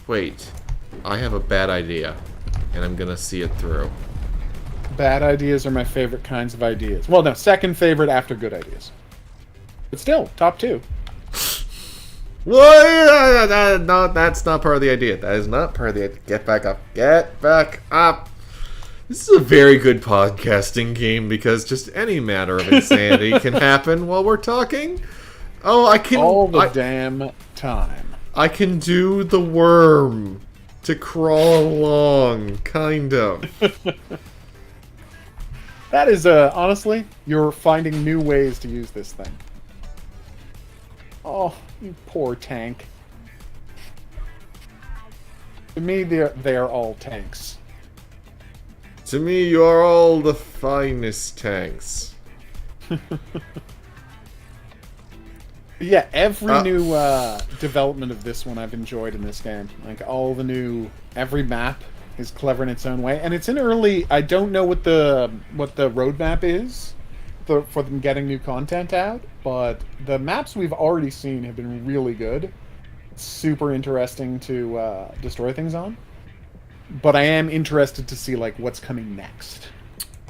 Wait, I have a bad idea, and I'm gonna see it through. Bad ideas are my favorite kinds of ideas. Well, no, second favorite after good ideas. But still, top two. Well, no, that's not part of the idea. That is not part of the idea. Get back up. Get back up. This is a very good podcasting game because just any matter of insanity can happen while we're talking. Oh, I can... All the damn time. I can do the worm. to crawl along, kind of. That is, honestly, you're finding new ways to use this thing. Oh, you poor tank. To me, they're all tanks. To me, you are all the finest tanks. Yeah, every new development of this one I've enjoyed in this game. Like, all the new... Every map is clever in its own way. And it's in early... I don't know what the roadmap is for them getting new content out, but the maps we've already seen have been really good. It's super interesting to destroy things on. But I am interested to see, like, what's coming next.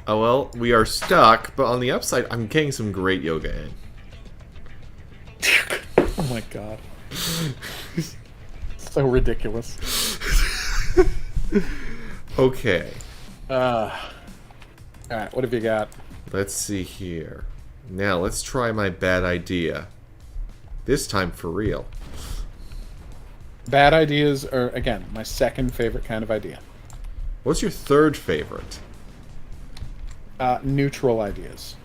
Oh, well, we are stuck, but on the upside, I'm getting some great yoga in. Oh my god. So ridiculous. Okay. Alright, what have you got? Let's see here. Now, let's try my bad idea. This time for real. Bad ideas are, again, my second favorite kind of idea. What's your third favorite? Neutral ideas.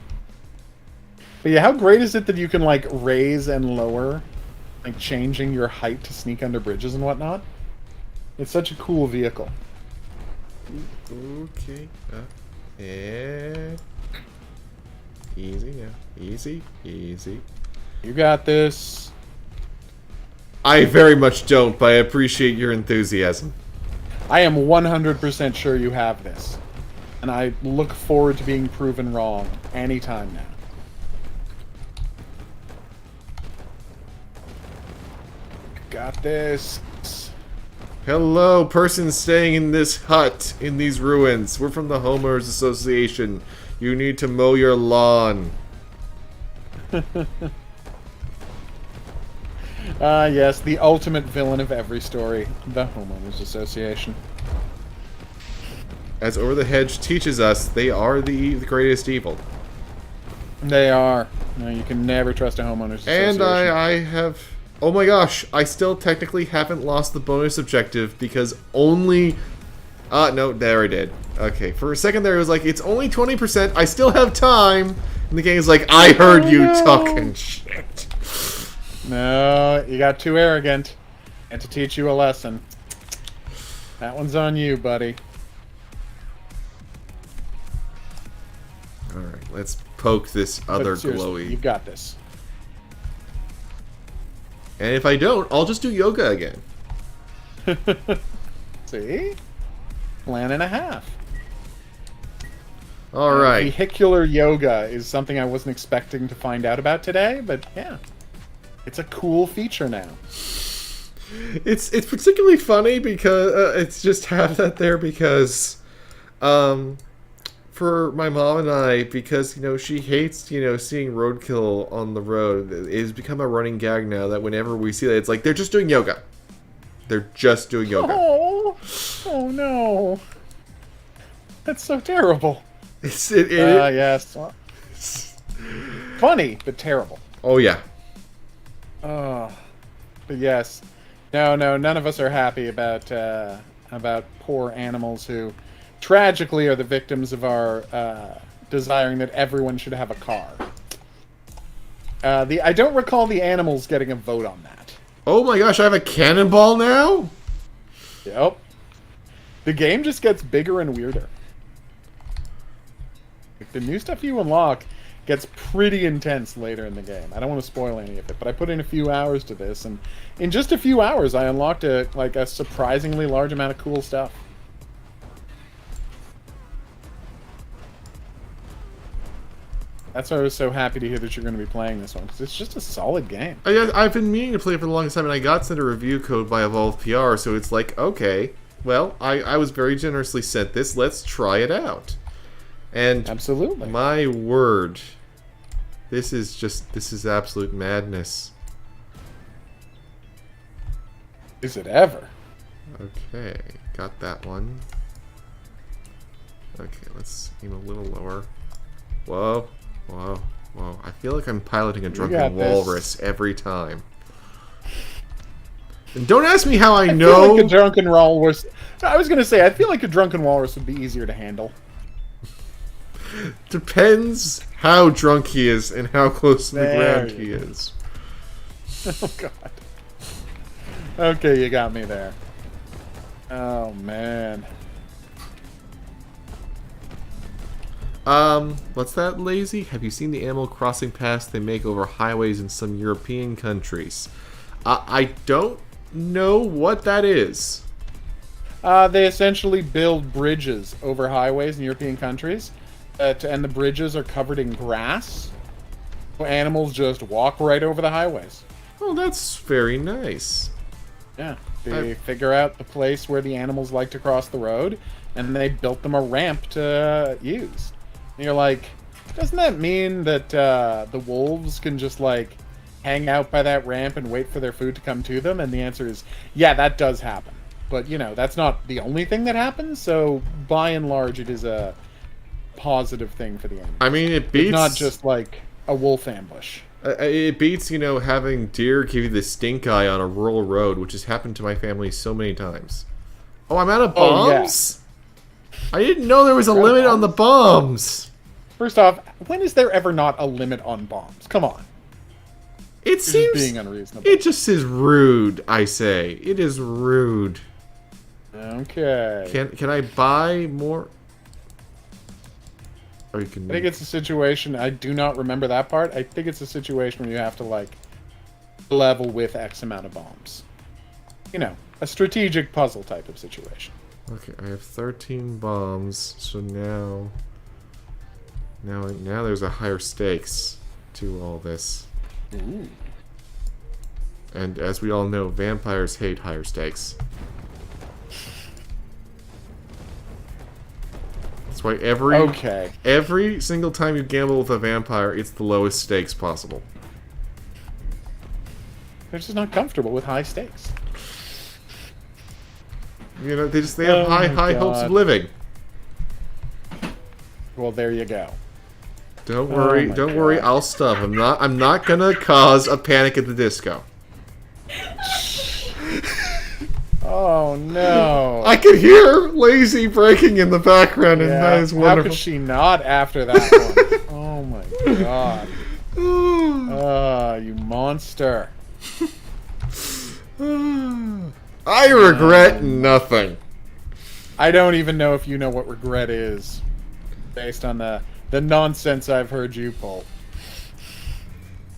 But yeah, how great is it that you can, like, raise and lower, like, changing your height to sneak under bridges and whatnot? It's such a cool vehicle. Okay. Easy now. Easy. Easy. You got this. I very much don't, but I appreciate your enthusiasm. I am 100% sure you have this. And I look forward to being proven wrong anytime now. Got this. Hello, person staying in this hut, in these ruins. We're from the Homeowners Association. You need to mow your lawn. Yes, the ultimate villain of every story, the Homeowners Association. As Over the Hedge teaches us, they are the greatest evil. They are. No, you can never trust a Homeowners Association. And I have... Oh my gosh, I still technically haven't lost the bonus objective because only... no, there I did. Okay, for a second there it was like, it's only 20%, I still have time. And the game's like, I heard you talking shit. No, you got too arrogant. And to teach you a lesson. That one's on you, buddy. Alright, let's poke this other glowy. You got this. And if I don't, I'll just do yoga again. See? Plan and a half. Alright. Vehicular yoga is something I wasn't expecting to find out about today, but yeah. It's a cool feature now. It's particularly funny because it's just have that there because for my mom and I, because she hates seeing roadkill on the road. It's become a running gag now that whenever we see that, it's like they're just doing yoga. They're just doing yoga. Oh no, that's so terrible. Yes. Funny but terrible. Oh yeah. But yes, no, none of us are happy about poor animals who tragically are the victims of our desiring that everyone should have a car. I don't recall the animals getting a vote on that. Oh my gosh, I have a cannonball now? Yep. The game just gets bigger and weirder. Like, the new stuff you unlock gets pretty intense later in the game. I don't want to spoil any of it, but I put in a few hours to this, and in just a few hours I unlocked a surprisingly large amount of cool stuff. That's why I was so happy to hear that you're going to be playing this one, because it's just a solid game. I've been meaning to play it for the longest time, and I got sent a review code by Evolve PR, so it's like, okay, well, I was very generously sent this, let's try it out. And absolutely, my word, this is absolute madness. Is it ever? Okay, got that one. Okay, let's aim a little lower. Whoa, whoa, whoa. I feel like I'm piloting a drunken walrus every time. And don't ask me how I I know. feel like a drunken walrus. I was gonna say, I feel like a drunken walrus would be easier to handle. Depends how drunk he is and how close to the There ground you he is. Oh god. Okay, you got me there. Oh man. What's that, Lazy? Have you seen the Animal Crossing pass they make over highways in some European countries? I don't know what that is. They essentially build bridges over highways in European countries, and the bridges are covered in grass. So animals just walk right over the highways. Oh, that's very nice. Yeah, they figure out the place where the animals like to cross the road, and they built them a ramp to use. And you're like, doesn't that mean that the wolves can just, like, hang out by that ramp and wait for their food to come to them? And the answer is, yeah, that does happen. But, you know, that's not the only thing that happens, so by and large it is a positive thing for the animals. I mean, it beats... It's not just, like, a wolf ambush. It beats, you know, having deer give you the stink eye on a rural road, which has happened to my family so many times. Oh, I'm out of bombs? I didn't know there was a limit on the bombs. First off, when is there ever not a limit on bombs? Come on. It seems being unreasonable. It just is rude, I say. It is rude. Okay. Can I buy more? Or you can... I think it's a situation, I do not remember that part. I think it's a situation where you have to, like, level with X amount of bombs. You know, a strategic puzzle type of situation. Okay, I have 13 bombs, so now there's a higher stakes to all this. Ooh. And as we all know, vampires hate higher stakes. That's why every single time you gamble with a vampire, it's the lowest stakes possible. They're just not comfortable with high stakes. You know, they have high hopes of living. Well, there you go. Don't worry, I'll stop. I'm not gonna cause a Panic at the Disco. Oh no! I could hear Lazy breaking in the background, and that is wonderful. How could she not after that one? Oh my god! You monster! I regret nothing. I don't even know if you know what regret is, based on the nonsense I've heard you pull.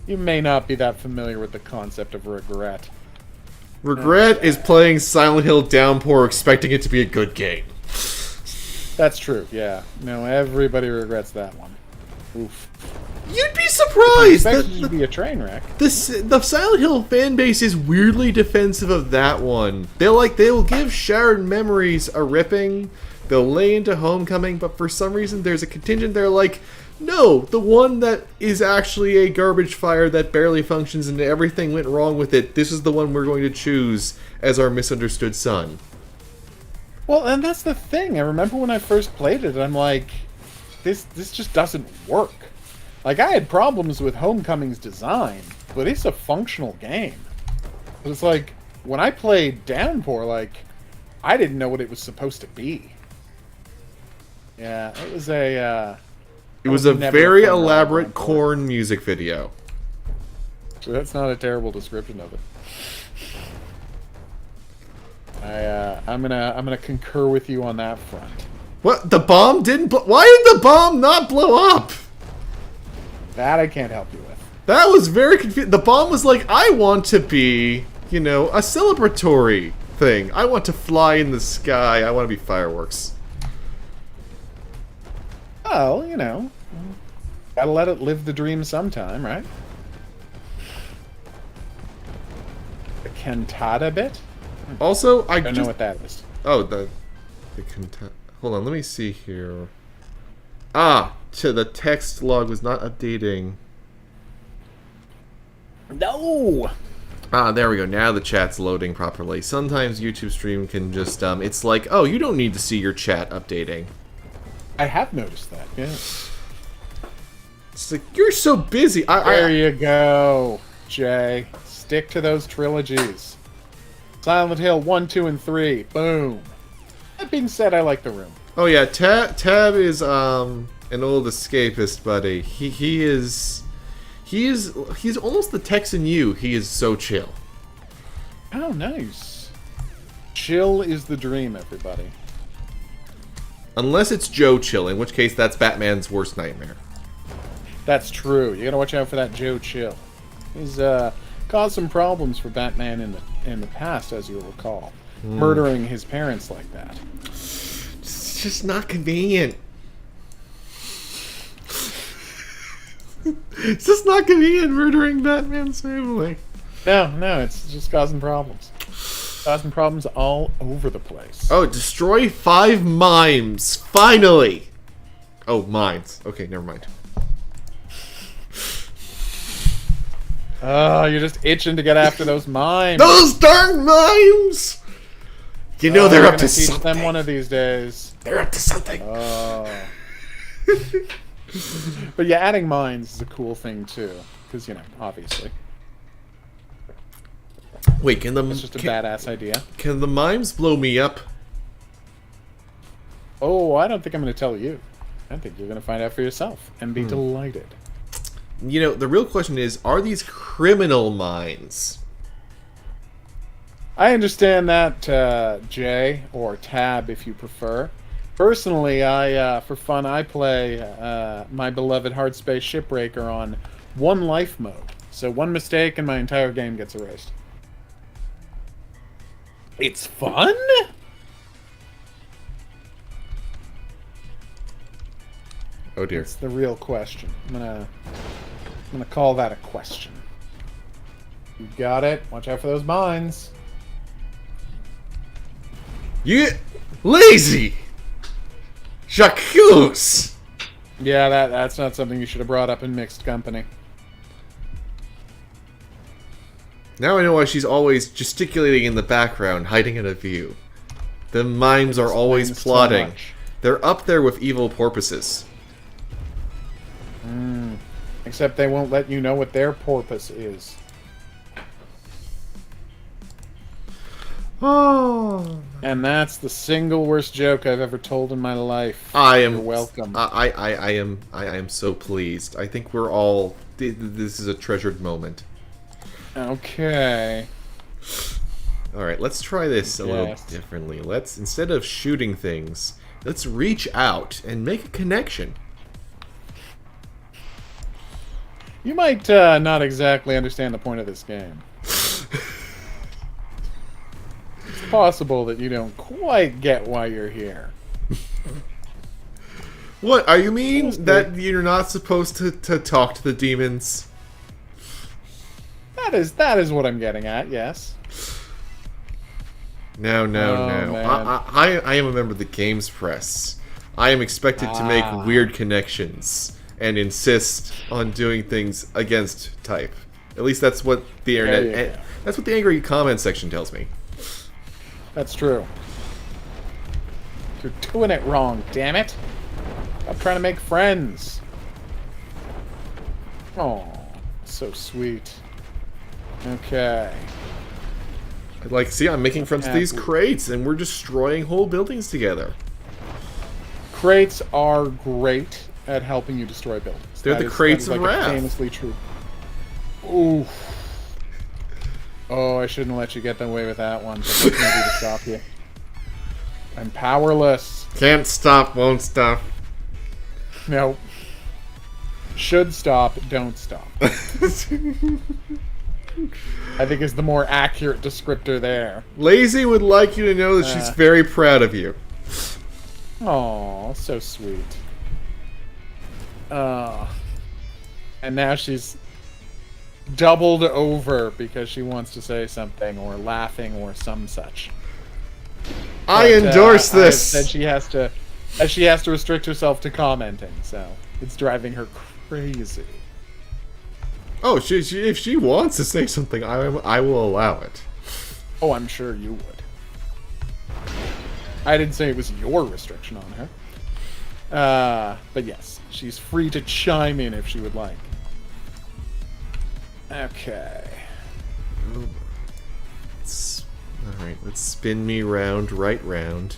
You may not be that familiar with the concept of regret. Regret is playing Silent Hill Downpour expecting it to be a good game. That's true, yeah. No, everybody regrets that one. Oof. You'd be surprised! I expected it to be a train wreck. The Silent Hill fan base is weirdly defensive of that one. They'll give Shattered Memories a ripping, they'll lay into Homecoming, but for some reason there's a contingent they're like, no, the one that is actually a garbage fire that barely functions and everything went wrong with it, this is the one we're going to choose as our misunderstood son. Well, and that's the thing. I remember when I first played it, I'm like, this just doesn't work. Like, I had problems with Homecoming's design, but it's a functional game. But it's like, when I played Downpour, like, I didn't know what it was supposed to be. Yeah, it was a... It was a very elaborate Korn music video. So that's not a terrible description of it. I'm gonna concur with you on that front. What? The bomb didn't why did the bomb not blow up? That I can't help you with. That was very confusing. The bomb was like, I want to be, you know, a celebratory thing. I want to fly in the sky. I want to be fireworks. Well, you know, gotta let it live the dream sometime, right? The cantata bit? Also, I don't know what that is. Oh, the cantata. Hold on, let me see here. Ah, the text log was not updating. No! Ah, there we go. Now the chat's loading properly. Sometimes YouTube stream can just, it's like, oh, you don't need to see your chat updating. I have noticed that, yeah. It's like, you're so busy. There you go, Jay. Stick to those trilogies. Silent Hill 1, 2, and 3. Boom. That being said, I like the room. Oh yeah, Tab is an old escapist buddy. He's almost the Texan you. He is so chill. Oh, nice. Chill is the dream, everybody. Unless it's Joe Chill, in which case that's Batman's worst nightmare. That's true. You gotta watch out for that Joe Chill. He's caused some problems for Batman in the past, as you'll recall. Murdering his parents like that. It's just not convenient. It's just not convenient murdering Batman's family. No, it's just causing problems. Causing problems all over the place. Oh, destroy 5 mimes. Finally! Oh, mines. Okay, never mind. Oh, you're just itching to get after those mimes. Those darn mimes! You know they're up to teach something. them one of these days. They're up to something. Oh. But yeah, adding mines is a cool thing too, because obviously. Wait, It's just a badass idea. Can the mimes blow me up? Oh, I don't think I'm going to tell you. I think you're going to find out for yourself and be delighted. You know, the real question is, are these criminal mines? I understand that, Jay, or Tab if you prefer. Personally, for fun, I play my beloved Hardspace Shipbreaker on 1 life mode. So 1 mistake and my entire game gets erased. It's fun? Oh dear. That's the real question. I'm gonna call that a question. You got it. Watch out for those mines. You lazy! J'accuse! Yeah, that's not something you should have brought up in mixed company. Now I know why she's always gesticulating in the background, hiding in a view. The mimes are always Explains so plotting. much. They're up there with evil porpoises. Except they won't let you know what their porpoise is. Oh. And that's the single worst joke I've ever told in my life. I am You're welcome. I am so pleased. I think we're all. This is a treasured moment. Okay. All right, let's try this a little Yes. differently. Let's, instead of shooting things, let's reach out and make a connection. You might not exactly understand the point of this game. It's possible that you don't quite get why you're here. What are you mean that you're not supposed to talk to the demons? That is what I'm getting at, yes. No. Man. I am a member of the games press. I am expected to make weird connections and insist on doing things against type. At least that's what the internet. That's what the angry comment section tells me. That's true. You're doing it wrong, damn it. I'm trying to make friends. Oh, so sweet. Okay. Like, see, I'm making friends with these crates, and we're destroying whole buildings together. Crates are great at helping you destroy buildings. They're the crates of wrath. Famously true. Ooh. Oh, I shouldn't let you get away with that one. But what can I do to stop you? I'm powerless. Can't stop, won't stop. No. Should stop, don't stop. I think is the more accurate descriptor there. Lazy would like you to know that she's very proud of you. Aw, so sweet. And now she's doubled over because she wants to say something or laughing or some such. I endorse this. Said she has to restrict herself to commenting, so it's driving her crazy. Oh, if she wants to say something, I will allow it. Oh, I'm sure you would. I didn't say it was your restriction on her. But yes, she's free to chime in if she would like. Okay. Alright, let's spin me round, right round.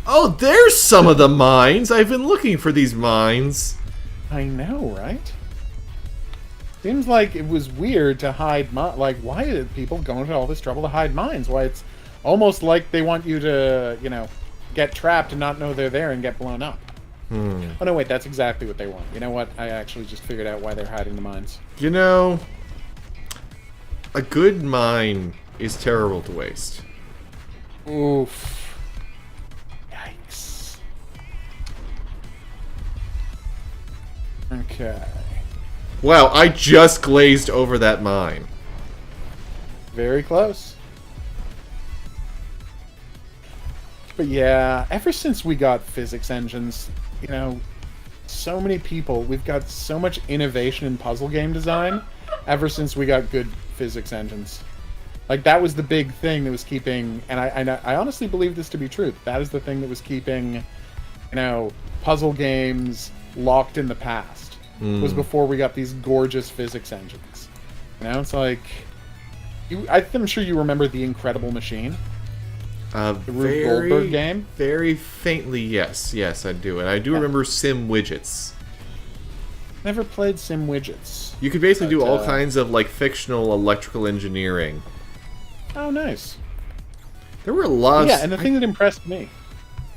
Oh, there's some of the mines! I've been looking for these mines. I know, right? Seems like it was weird to hide like, why did people go into all this trouble to hide mines? Why, it's almost like they want you to, you know, get trapped and not know they're there and get blown up. Oh no, wait, that's exactly what they want. You know what? I actually just figured out why they're hiding the mines. You know, a good mine is terrible to waste. Oof. Yikes. Okay. Wow, I just glazed over that mine. Very close. But yeah, ever since we got physics engines, you know, so many people, we've got so much innovation in puzzle game design ever since we got good physics engines. Like, that was the big thing that was keeping, and I honestly believe this to be true. That is the thing that was keeping, you know, puzzle games locked in the past. Was before we got these gorgeous physics engines. You know, it's like, I'm sure you remember The Incredible Machine. The Rube Goldberg game? Very faintly, yes. Yes, I do. And I do remember Sim Widgets. Never played Sim Widgets. You could basically do all kinds of, like, fictional electrical engineering. Oh, nice. There were a lot of... Yeah, and the thing that impressed me...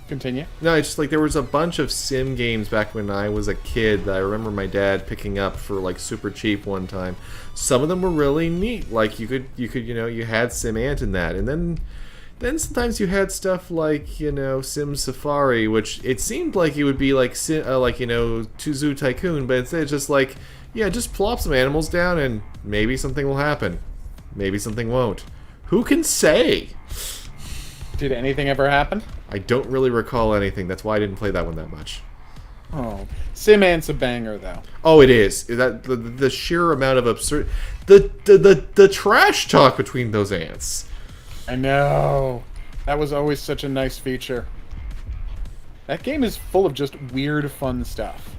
Continue. No, it's just like there was a bunch of sim games back when I was a kid that I remember my dad picking up for like super cheap one time. Some of them were really neat. Like you could you know, you had Sim Ant in that, and then sometimes you had stuff like, you know, Sim Safari, which it seemed like it would be like like, you know, Zoo Tycoon, but instead it's just like, yeah, just plop some animals down and maybe something will happen, maybe something won't. Who can say? Did anything ever happen? I don't really recall anything. That's why I didn't play that one that much. Oh, Sim Ant's a banger, though. Oh, it is. That the sheer amount of absurd, the trash talk between those ants. I know. That was always such a nice feature. That game is full of just weird, fun stuff.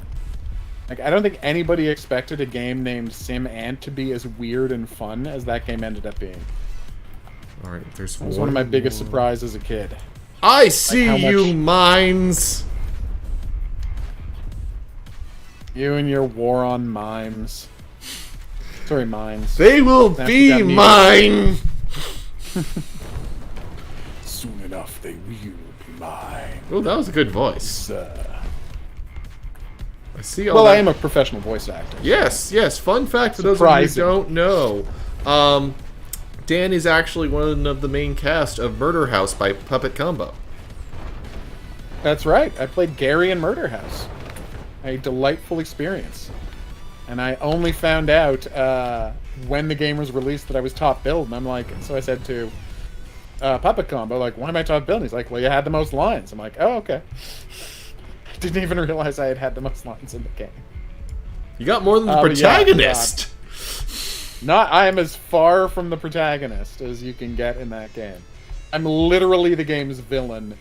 Like, I don't think anybody expected a game named Sim Ant to be as weird and fun as that game ended up being. All right, there's It was one of my biggest surprises as a kid. I see you, mines. You and your war on mimes. Sorry, mines. They will be mine. Soon enough, they will be mine. Oh, that was a good voice. I see all well, that. I am a professional voice actor. Yes, yes. Fun fact for those of you who don't know. Dan is actually one of the main cast of Murder House by Puppet Combo. That's right. I played Gary in Murder House. A delightful experience. And I only found out when the game was released that I was top billed. And I'm like, so I said to Puppet Combo, like, why am I top billed? And he's like, well, you had the most lines. I'm like, oh, okay. Didn't even realize I had the most lines in the game. You got more than the protagonist. I am as far from the protagonist as you can get in that game. I'm literally the game's villain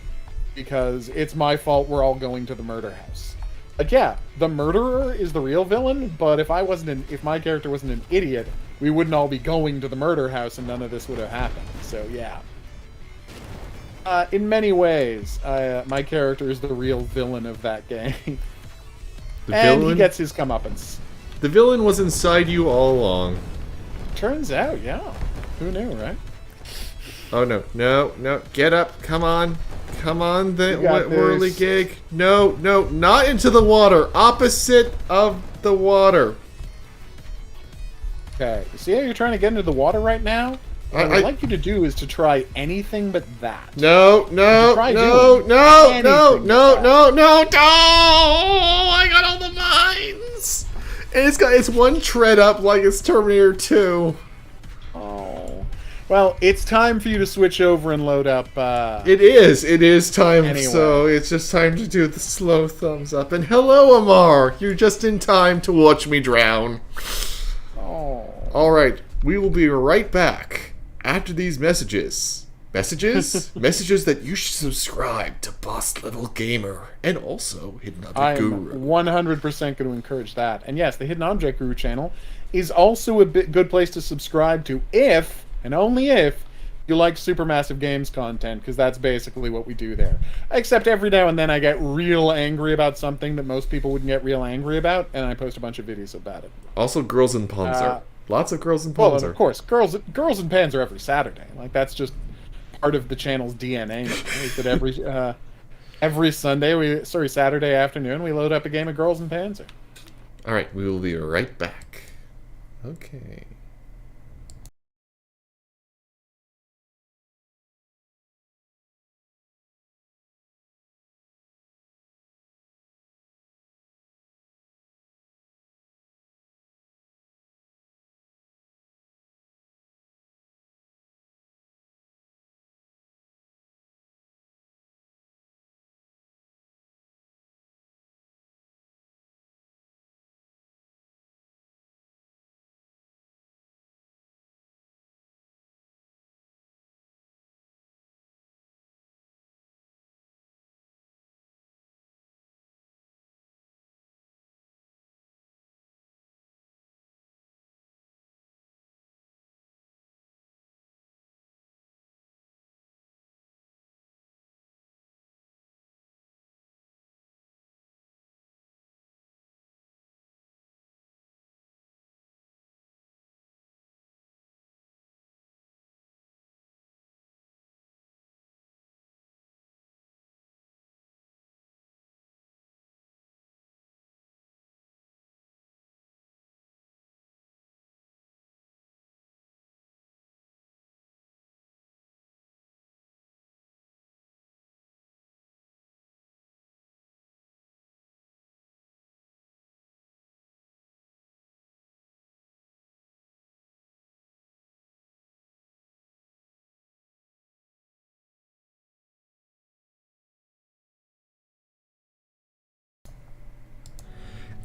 because it's my fault we're all going to the murder house. Like, yeah, the murderer is the real villain, but if my character wasn't an idiot, we wouldn't all be going to the murder house and none of this would have happened. So, yeah. In many ways, my character is the real villain of that game. He gets his comeuppance. The villain was inside you all along. Turns out, yeah. Who knew, right? Oh, no. Get up. Come on, the whirly gig. No, not into the water. Opposite of the water. Okay, see how you're trying to get into the water right now? What I'd like you to do is to try anything but that. No. I got all the mines. And it's one tread up like it's Terminator 2. Oh. Well, it's time for you to switch over and load up, It is time, anyway. So it's just time to do the slow thumbs up. And hello, Amar! You're just in time to watch me drown. Oh. Alright, we will be right back after these messages. Messages? Messages that you should subscribe to BossLevelGamer and also Hidden Object Guru. I'm 100% going to encourage that. And yes, the Hidden Object Guru channel is also a good place to subscribe to if, and only if, you like Supermassive Games content, because that's basically what we do there. Except every now and then I get real angry about something that most people wouldn't get real angry about, and I post a bunch of videos about it. Also, Girls in Panzer. Lots of Girls in Panzer. Well, and of course, Girls in Panzer every Saturday. Like, that's just part of the channel's DNA. Is that every Saturday afternoon, we load up a game of Girls in Panzer. Alright, we will be right back. Okay.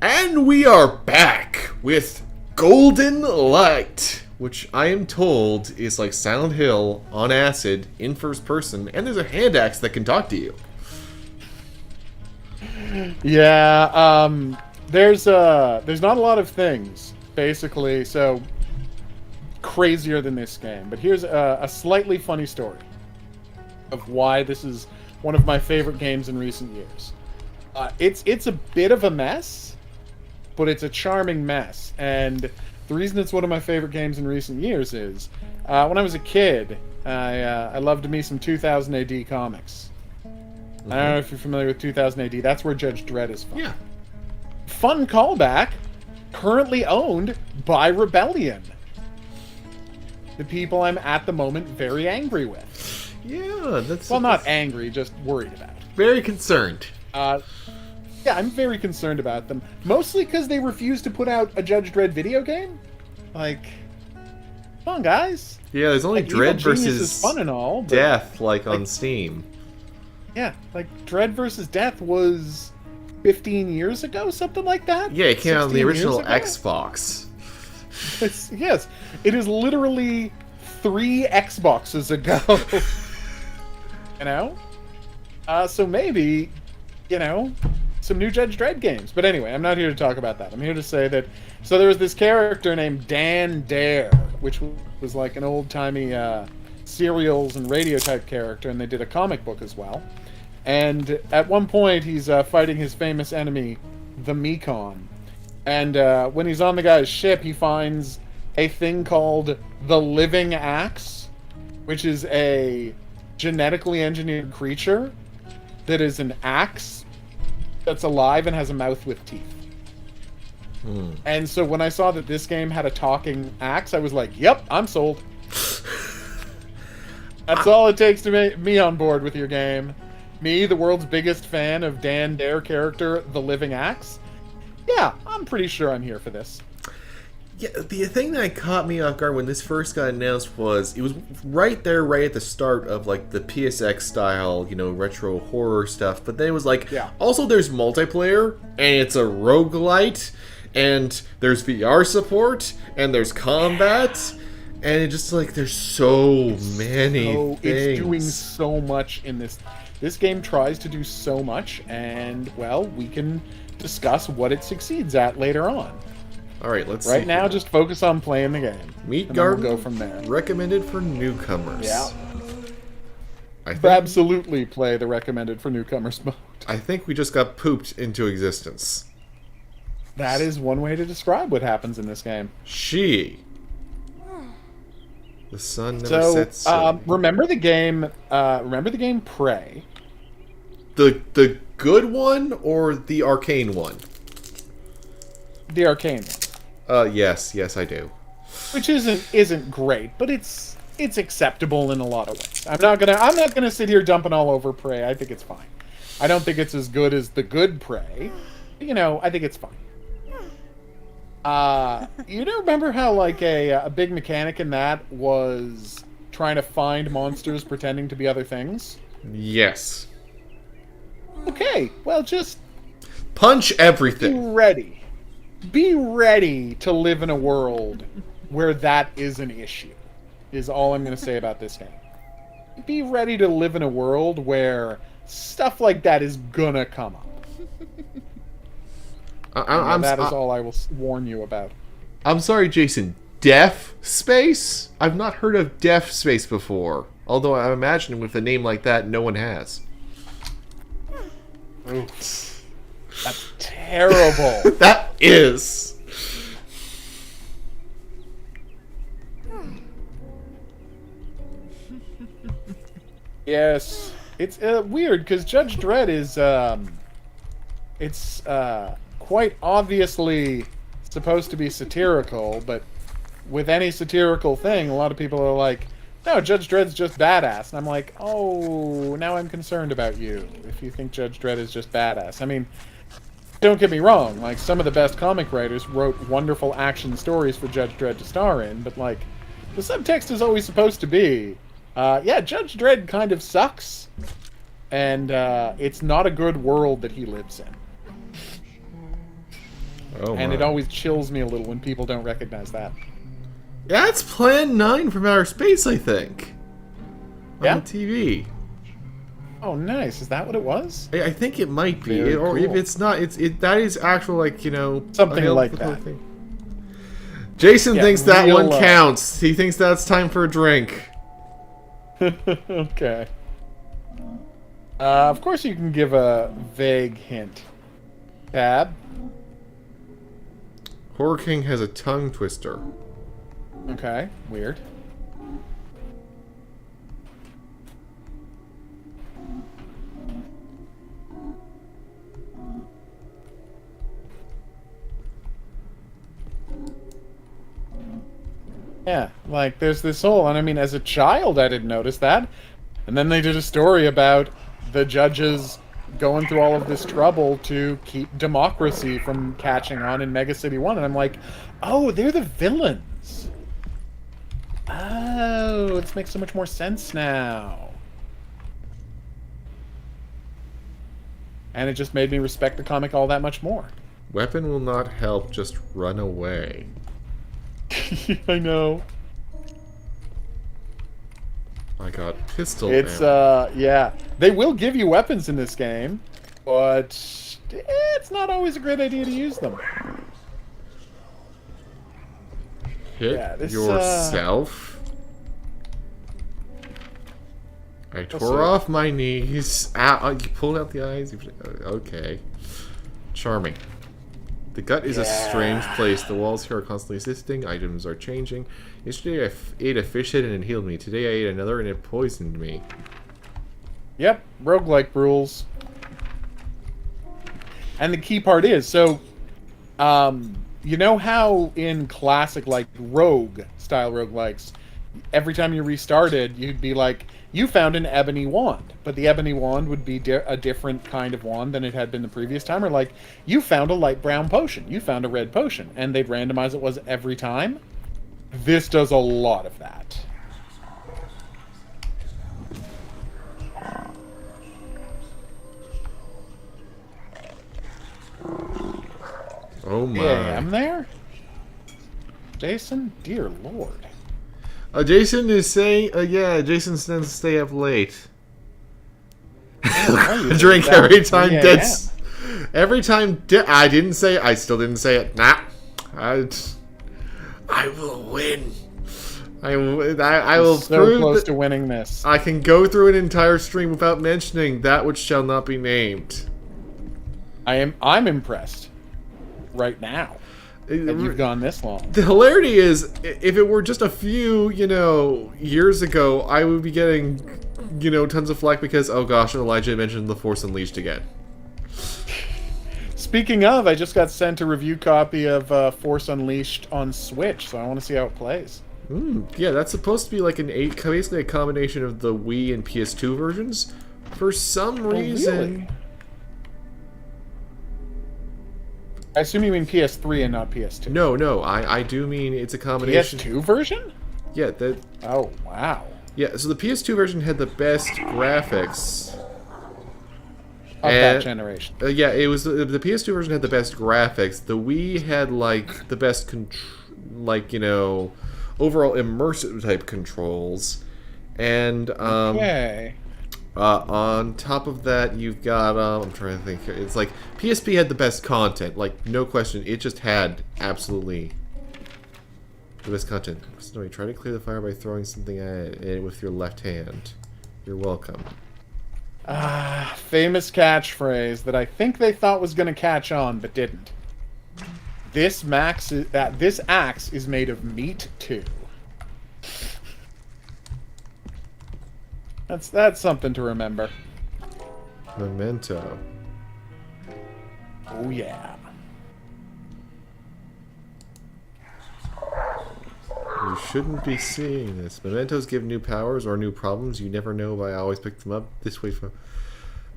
And we are back with Golden Light, which I am told is like Silent Hill on acid in first person, and there's a hand axe that can talk to you. Yeah, there's not a lot of things, basically, so crazier than this game. But here's a slightly funny story of why this is one of my favorite games in recent years. It's a bit of a mess, but it's a charming mess. And the reason it's one of my favorite games in recent years is, when I was a kid, I loved me some 2000 AD comics. I don't know if you're familiar with 2000 AD. That's where Judge Dredd is from. Yeah. Fun callback. Currently owned by Rebellion. The people I'm at the moment very angry with. Yeah, that's... Well, not angry, just worried about. Very concerned. Yeah, I'm very concerned about them. Mostly because they refuse to put out a Judge Dredd video game. Like, come on, guys. Yeah, there's only like, Dredd Evil Genius versus is fun and all, but, Death, like on like, Steam. Yeah, like Dredd versus Death was 15 years ago, something like that? Yeah, it came out on the original years ago? Xbox. Yes, it is literally 3 Xboxes ago. You know? So maybe, you know, some new Judge Dredd games. But anyway, I'm not here to talk about that. I'm here to say that, so there was this character named Dan Dare, which was like an old-timey serials and radio type character, and they did a comic book as well. And at one point, he's fighting his famous enemy, the Mekon. And when he's on the guy's ship, he finds a thing called the Living Axe, which is a genetically engineered creature that is an axe that's alive and has a mouth with teeth. And so when I saw that this game had a talking axe, I was like, yep, I'm sold. That's all it takes to make me on board with your game. Me, the world's biggest fan of Dan Dare character, the Living Axe. Yeah, I'm pretty sure I'm here for this. Yeah, the thing that caught me off guard when this first got announced was it was right there, right at the start of like the PSX style, you know, retro horror stuff. But then it was like, yeah. Also there's multiplayer, and it's a roguelite, and there's VR support, and there's combat, and it just like there's so many things. It's doing so much in this. This game tries to do so much, and well, we can discuss what it succeeds at later on. All right, let's see. Right now, here. just focus on playing the game. Meat and Garden. We'll go from there. Recommended for newcomers. Yeah. I think, Absolutely play the recommended for newcomers mode. I think we just got pooped into existence. That is one way to describe what happens in this game. The sun never sets. So, remember the game? Remember the game Prey? The good one or the arcane one? The arcane one. Yes, I do. Which isn't great, but it's acceptable in a lot of ways. I'm not gonna sit here dumping all over Prey. I think it's fine. I don't think it's as good as the good Prey. You know, I think it's fine. You don't remember how like a big mechanic in that was trying to find monsters pretending to be other things? Yes. Okay, well just Punch everything. be ready. Be ready to live in a world where that is an issue, is all I'm going to say about this game. Be ready to live in a world where stuff like that is gonna come up. That is all I will warn you about. I'm sorry, Jason. Deaf Space? I've not heard of Deaf Space before. Although I imagine with a name like that, no one has. Oof. That's terrible. That is. Yes. It's weird, because Judge Dredd is, it's quite obviously supposed to be satirical, but with any satirical thing, a lot of people are like, no, Judge Dredd's just badass. And I'm like, oh, now I'm concerned about you, if you think Judge Dredd is just badass. I mean, don't get me wrong, like, some of the best comic writers wrote wonderful action stories for Judge Dredd to star in, but, like, the subtext is always supposed to be, yeah, Judge Dredd kind of sucks, and it's not a good world that he lives in. Oh, and my. it always chills me a little when people don't recognize that. Yeah, it's Plan 9 from Outer Space, I think. Yeah? On the TV. Oh, nice. Is that what it was? I think it might be. Very Or if cool. it's not, that is actual, like, you know... Something a like helpful that. thing. Jason Yeah, thinks that real, one counts. He thinks that's time for a drink. Okay. Of course you can give a vague hint. Tab. Horror King has a tongue twister. Okay, weird. Yeah, like, there's this whole, and I mean, as a child I didn't notice that. And then they did a story about the judges going through all of this trouble to keep democracy from catching on in Mega City 1, and I'm like, oh, they're the villains. Oh, this makes so much more sense now. And it just made me respect the comic all that much more. Weapon will not help, just run away. I know. I got pistol It's, ammo. yeah. They will give you weapons in this game, but it's not always a great idea to use them. Hit yeah, this, yourself. I see. tore off my knees. Ow, you pulled out the eyes. Okay. Charming. The gut is a strange place. The walls here are constantly existing. Items are changing. Yesterday I ate a fish head and it healed me. Today I ate another and it poisoned me. Yep, roguelike rules. And the key part is, so, you know how in classic, like, rogue-style roguelikes, every time you restarted, you'd be like, you found an ebony wand, but the ebony wand would be a different kind of wand than it had been the previous time, or like, you found a light brown potion, you found a red potion, and they'd randomize it was every time. This does a lot of that. Oh my. Yeah, I'm there? Jason? Dear Lord. Jason is saying, yeah, Jason tends to stay up late. Drink every time Yeah, Dead. Every time I didn't say, I still didn't say it. Nah. I will win. I will so prove close that to winning this. I can go through an entire stream without mentioning that which shall not be named. I'm impressed. Right now. That you've gone this long. The hilarity is, if it were just a few, years ago, I would be getting, tons of flack because, oh gosh, Elijah mentioned The Force Unleashed again. Speaking of, I just got sent a review copy of Force Unleashed on Switch, so I want to see how it plays. Yeah, that's supposed to be like basically a combination of the Wii and PS2 versions. For some reason... Really? I assume you mean PS3 and not PS2. No, I do mean it's a combination... PS2 version? Yeah, Oh, wow. Yeah, so the PS2 version had the best graphics... Of that generation. Yeah, it was the PS2 version had the best graphics. The Wii had like the best overall immersive type controls, and okay. On top of that, you've got I'm trying to think. It's like PSP had the best content, like no question. It just had absolutely the best content. So you try to clear the fire by throwing something at it with your left hand. You're welcome. Famous catchphrase that I think they thought was going to catch on, but didn't. This axe is made of meat too. That's something to remember. Memento. Oh yeah. You shouldn't be seeing this. Mementos give new powers or new problems. You never know, but I always pick them up this way from...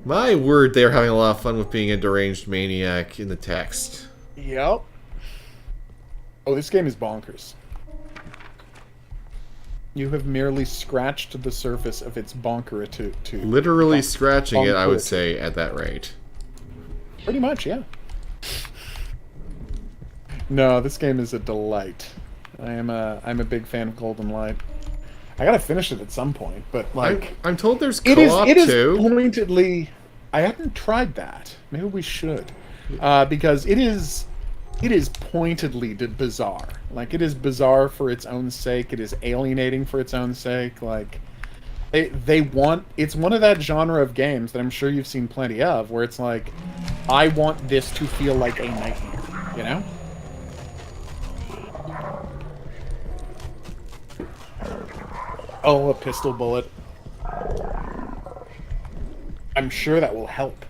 My word, they're having a lot of fun with being a deranged maniac in the text. Yep. Oh, this game is bonkers. You have merely scratched the surface of its bonkeritude. Literally scratching it, I would say, at that rate. Pretty much, yeah. No, this game is a delight. I'm a big fan of Golden Light. I gotta finish it at some point, but like I'm told there's co-op it is too. Pointedly, I haven't tried that. Maybe we should, because it is pointedly bizarre. Like it is bizarre for its own sake. It is alienating for its own sake. Like they want. It's one of that genre of games that I'm sure you've seen plenty of, where it's like, I want this to feel like a nightmare. You know. Oh, a pistol bullet. I'm sure that will help.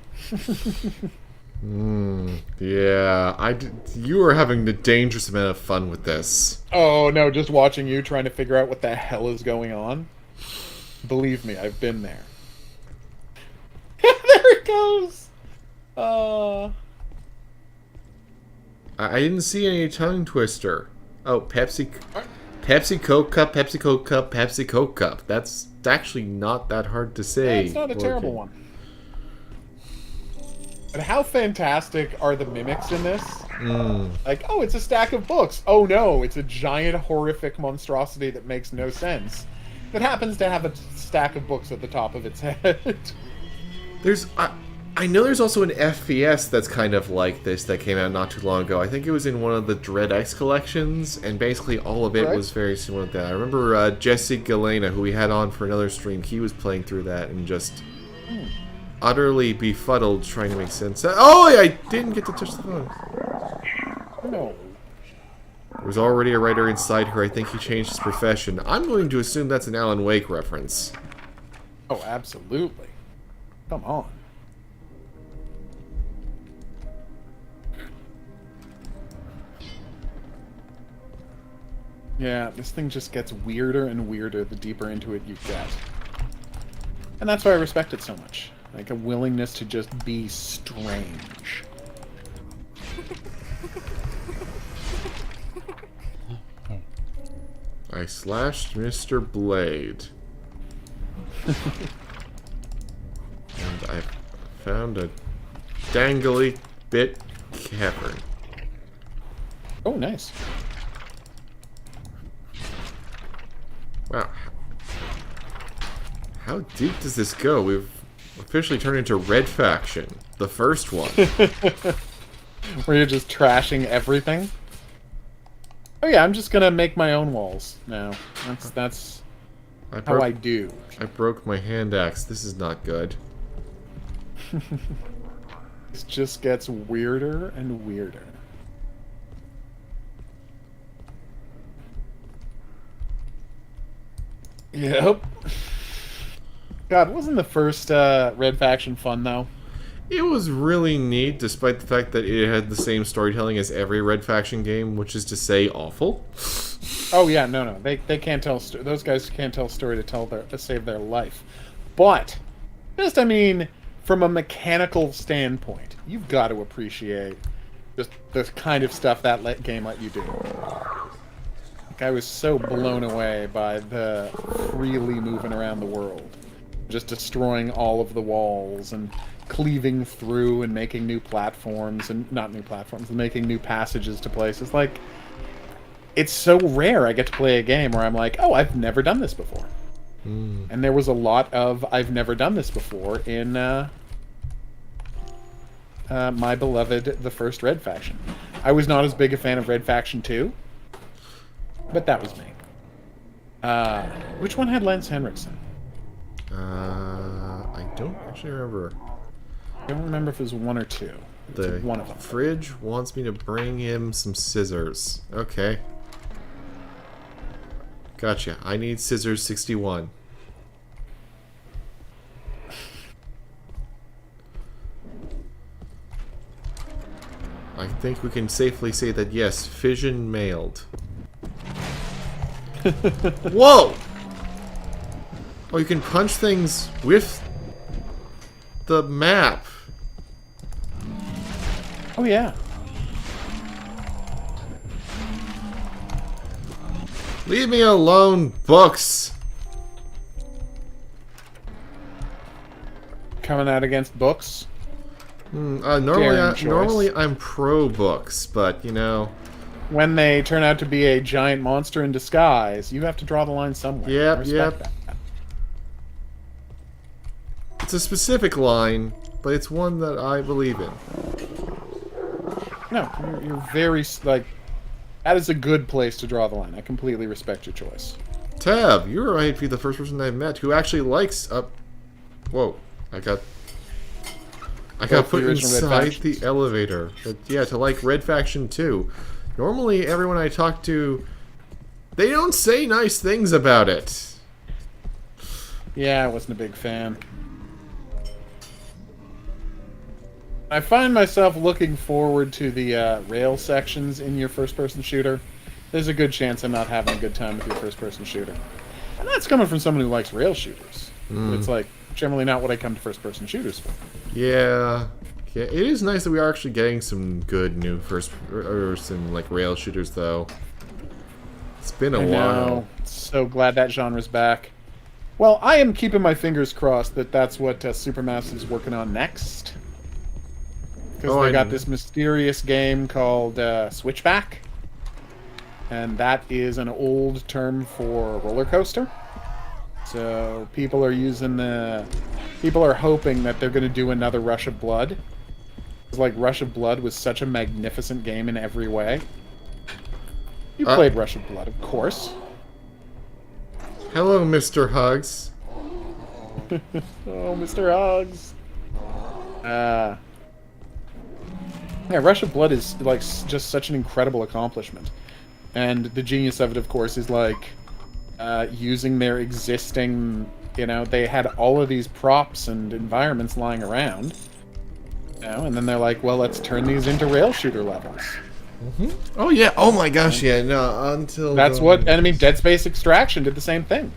Yeah, you are having a dangerous amount of fun with this. Oh, no, just watching you trying to figure out what the hell is going on. Believe me, I've been there. There it goes! I didn't see any tongue twister. Oh, Pepsi Coke Cup, Pepsi Coke Cup, Pepsi Coke Cup. That's actually not that hard to say. It's not a terrible one. But how fantastic are the mimics in this? Like, oh, it's a stack of books. Oh no, it's a giant horrific monstrosity that makes no sense. That happens to have a stack of books at the top of its head. I know there's also an FPS that's kind of like this that came out not too long ago. I think it was in one of the Dread X collections, and basically all of it was very similar to that. I remember Jesse Galena, who we had on for another stream, he was playing through that and just utterly befuddled trying to make sense. Oh, I didn't get to touch the phone. No. There's already a writer inside her. I think he changed his profession. I'm going to assume that's an Alan Wake reference. Oh, absolutely. Come on. Yeah, this thing just gets weirder and weirder the deeper into it you get. And that's why I respect it so much. Like, a willingness to just be strange. I slashed Mr. Blade. And I found a dangly bit cavern. Oh, nice. Wow. How deep does this go? We've officially turned into Red Faction. The first one. Where you're just trashing everything? Oh yeah, I'm just gonna make my own walls now. That's how I do. I broke my hand axe. This is not good. This just gets weirder and weirder. Yep. God, wasn't the first Red Faction fun though? It was really neat, despite the fact that it had the same storytelling as every Red Faction game, which is to say, awful. Oh yeah, no, they can't tell. Those guys can't tell a story to save their life. But just, I mean, from a mechanical standpoint, you've got to appreciate just the kind of stuff that game let you do. Like, I was so blown away by the freely moving around the world, just destroying all of the walls and cleaving through and making new platforms, and not new platforms, and making new passages to places. Like, it's so rare I get to play a game where I'm like, oh, I've never done this before. And there was a lot of I've never done this before in my beloved The First Red Faction. I was not as big a fan of Red Faction 2, but that was me. Which one had Lance Henriksen? I don't actually remember. I don't remember if it was 1 or 2. The one of them. fridge wants me to bring him some scissors. Okay. Gotcha. I need scissors 61. I think we can safely say that, yes, fission mailed. Whoa! Oh, you can punch things with the map. Oh, yeah. Leave me alone, books. Coming out against books. Normally I'm pro books, but you know, when they turn out to be a giant monster in disguise, you have to draw the line somewhere. Yep, I respect that. It's a specific line, but it's one that I believe in. No, you're very, like, that is a good place to draw the line. I completely respect your choice. Tab, you might be the first person I've met who actually likes Whoa, I got put inside the elevator. But yeah, to like Red Faction 2. Normally, everyone I talk to, they don't say nice things about it. Yeah, I wasn't a big fan. I find myself looking forward to the rail sections in your first-person shooter. There's a good chance I'm not having a good time with your first-person shooter. And that's coming from someone who likes rail shooters. It's like generally not what I come to first-person shooters for. Yeah, it is nice that we are actually getting some good new first-person like rail shooters, though. It's been a while. So glad that genre's back. Well, I am keeping my fingers crossed that that's what Supermassive's working on next. Because they got this mysterious game called Switchback. And that is an old term for roller coaster. So people are hoping that they're going to do another Rush of Blood. It's like Rush of Blood was such a magnificent game in every way. You played Rush of Blood, of course. Hello, Mr. Hugs. Oh, Mr. Hugs. Yeah, Rush of Blood is like just such an incredible accomplishment. And the genius of it, of course, is like using their existing, they had all of these props and environments lying around, and then they're like, well, let's turn these into rail shooter levels. Oh yeah! Oh my gosh! Yeah, no. Until that's what Dead Space Extraction did the same thing.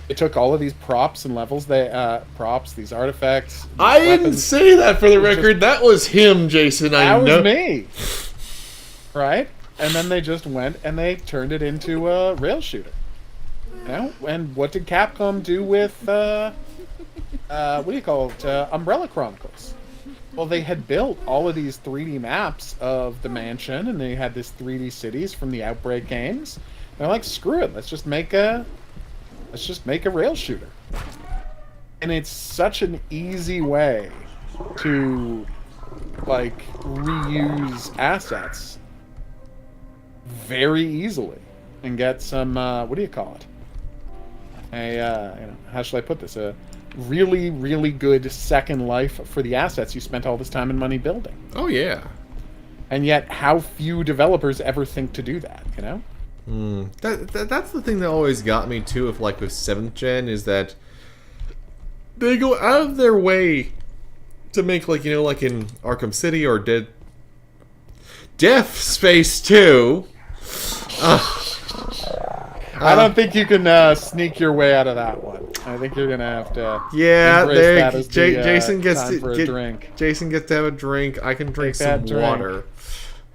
It took all of these props and levels, these artifacts. I didn't say that for the record. That was him, Jason. That was me. Right? And then they just went and they turned it into a rail shooter. And what did Capcom do with, Umbrella Chronicles? Well, they had built all of these 3D maps of the mansion, and they had this 3D cities from the Outbreak games. They're like, screw it, let's just make a rail shooter. And it's such an easy way to, like, reuse assets. very easily and get some, what do you call it? How shall I put this? A really, really good second life for the assets you spent all this time and money building. Oh, yeah. And yet, how few developers ever think to do that, you know? That's the thing that always got me, too, with 7th gen, is that they go out of their way to make, like in Arkham City or Death Space 2. I don't think you can sneak your way out of that one. I think you're gonna have to. Yeah, Jason gets time for a drink. Jason gets to have a drink. I can drink some water.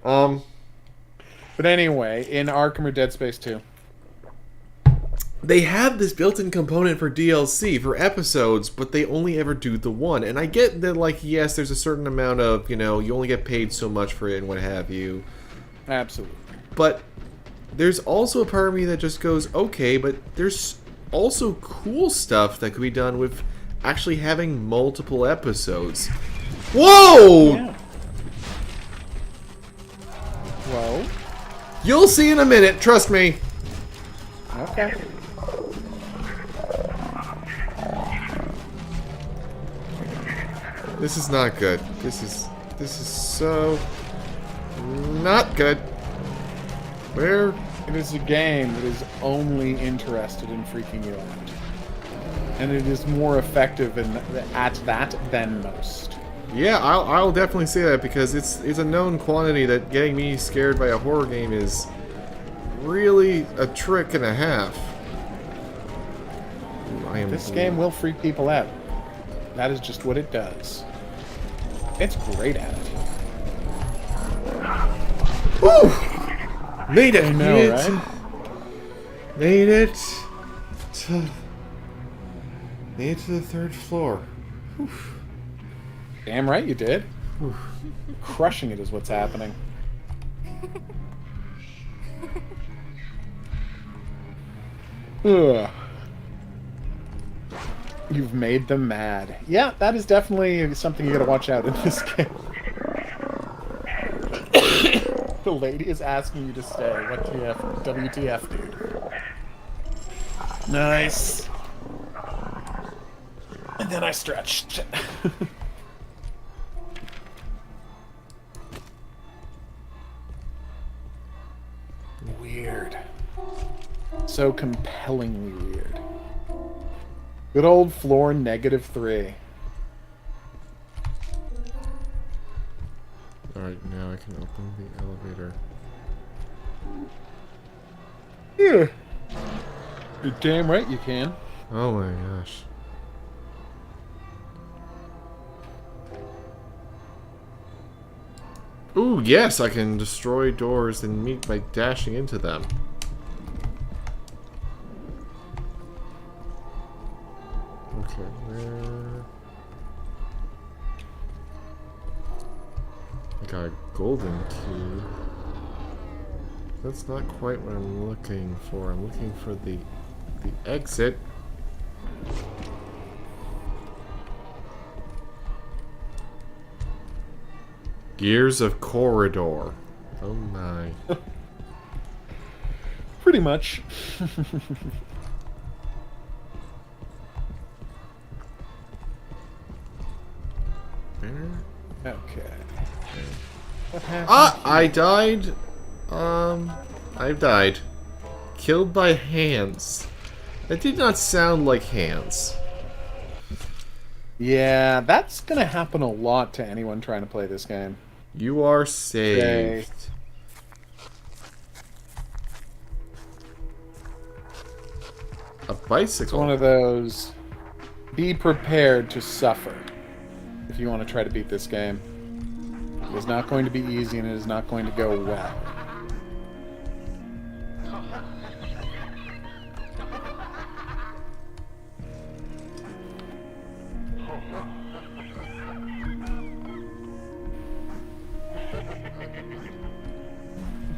But anyway, in Arkham or Dead Space 2, they have this built-in component for DLC for episodes, but they only ever do the one. And I get that, yes, there's a certain amount of, you only get paid so much for it and what have you. Absolutely. But there's also a part of me that just goes, okay, but there's also cool stuff that could be done with actually having multiple episodes. Whoa! Yeah. Whoa. You'll see in a minute, trust me. Okay. This is not good. This is so not good. Where? It is a game that is only interested in freaking you out. And it is more effective at that than most. Yeah, I'll definitely say that, because it's a known quantity that getting me scared by a horror game is really a trick and a half. This game will freak people out. That is just what it does. It's great at it. Woo! Made it! I know, made it! right? Made it to the 3rd floor. Whew. Damn right you did. Whew. Crushing it is what's happening. Ugh. You've made them mad. Yeah, that is definitely something you gotta watch out in this game. The lady is asking you to stay. What WTF, dude? Nice. And then I stretched. Weird. So compellingly weird. Good old floor -3. Alright, now I can open the elevator. Yeah. You're damn right you can. Oh my gosh. Ooh, yes, I can destroy doors and meet by dashing into them. Okay, where... I got a golden key. That's not quite what I'm looking for. I'm looking for the exit. Gears of Corridor. Oh my. Pretty much. Where? Okay. What happened? Ah! I died. I died. Killed by hands. That did not sound like hands. Yeah, that's gonna happen a lot to anyone trying to play this game. You are saved. A bicycle. It's one of those. Be prepared to suffer if you want to try to beat this game. It is not going to be easy, and it is not going to go well.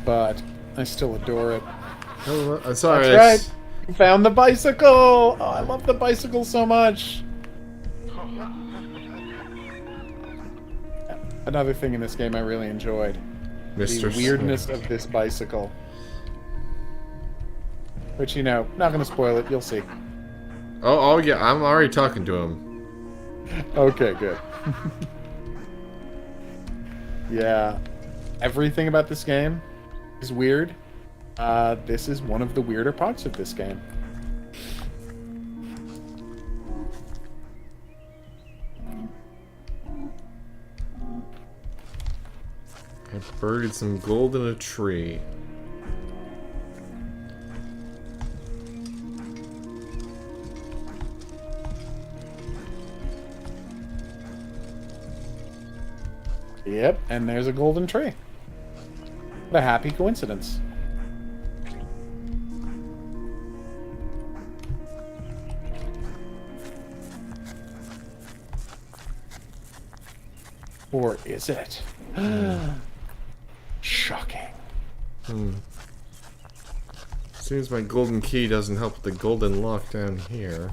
But I still adore it. Oh, I'm sorry. That's right. You found the bicycle. Oh, I love the bicycle so much. Another thing in this game I really enjoyed. Mr. The weirdness Smith. of this bicycle. Which, you know, not gonna spoil it, you'll see. Oh yeah, I'm already talking to him. Okay, good. Yeah. Everything about this game is weird. This is one of the weirder parts of this game. I buried some gold in a tree. Yep, and there's a golden tree. What a happy coincidence. Or is it? Shocking. Seems my golden key doesn't help with the golden lock down here.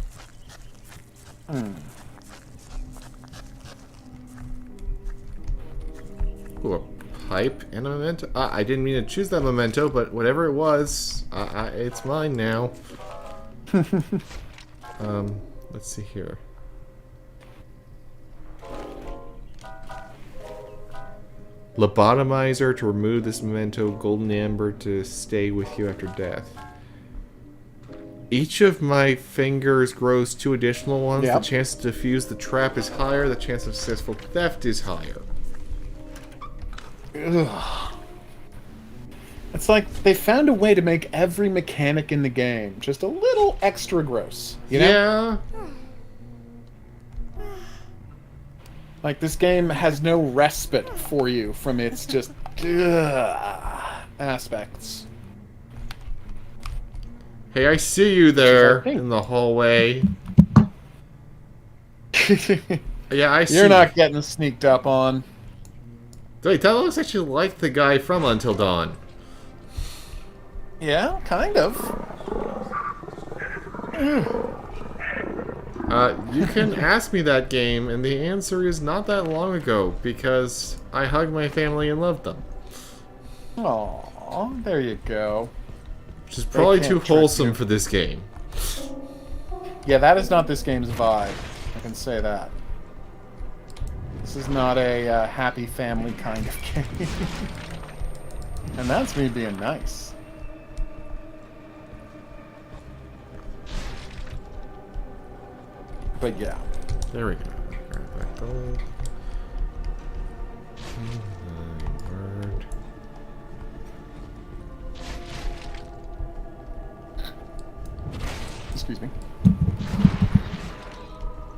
Ooh, a pipe and a memento. I didn't mean to choose that memento, but whatever it was, it's mine now. Let's see here. Lobotomizer to remove this memento, golden amber to stay with you after death. Each of my fingers grows 2 additional ones. Yep. The chance to defuse the trap is higher. The chance of successful theft is higher. Ugh. It's like they found a way to make every mechanic in the game just a little extra gross. You know? Yeah. Like, this game has no respite for you from its just aspects. Hey, I see you there in the hallway. Yeah, I see. You're not getting sneaked up on. Wait, that looks actually like the guy from Until Dawn. Yeah, kind of. You can ask me that game, and the answer is not that long ago, because I hugged my family and loved them. Aw, there you go. Which is probably can't too trick wholesome you. for this game. Yeah, that is not this game's vibe. I can say that. This is not a happy family kind of game. And that's me being nice. But yeah. There we go. Grab that gold. Oh my word. Excuse me.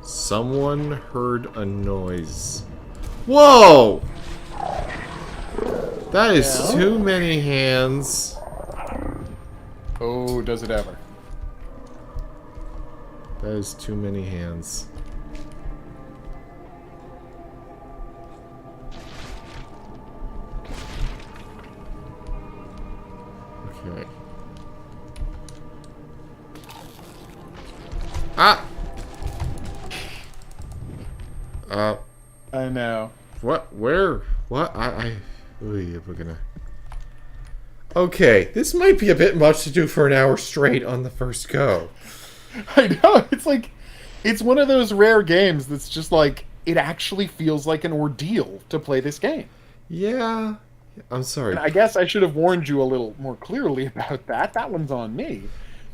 Someone heard a noise. Whoa! That is Yeah. too many hands. Oh, does it ever? That is too many hands. Okay. Ah! I know. What? Where? What? Ooh, we're gonna... Okay, this might be a bit much to do for an hour straight on the first go. I know. It's like, it's one of those rare games that's just like, it actually feels like an ordeal to play this game. Yeah. I'm sorry. And I guess I should have warned you a little more clearly about that. That one's on me.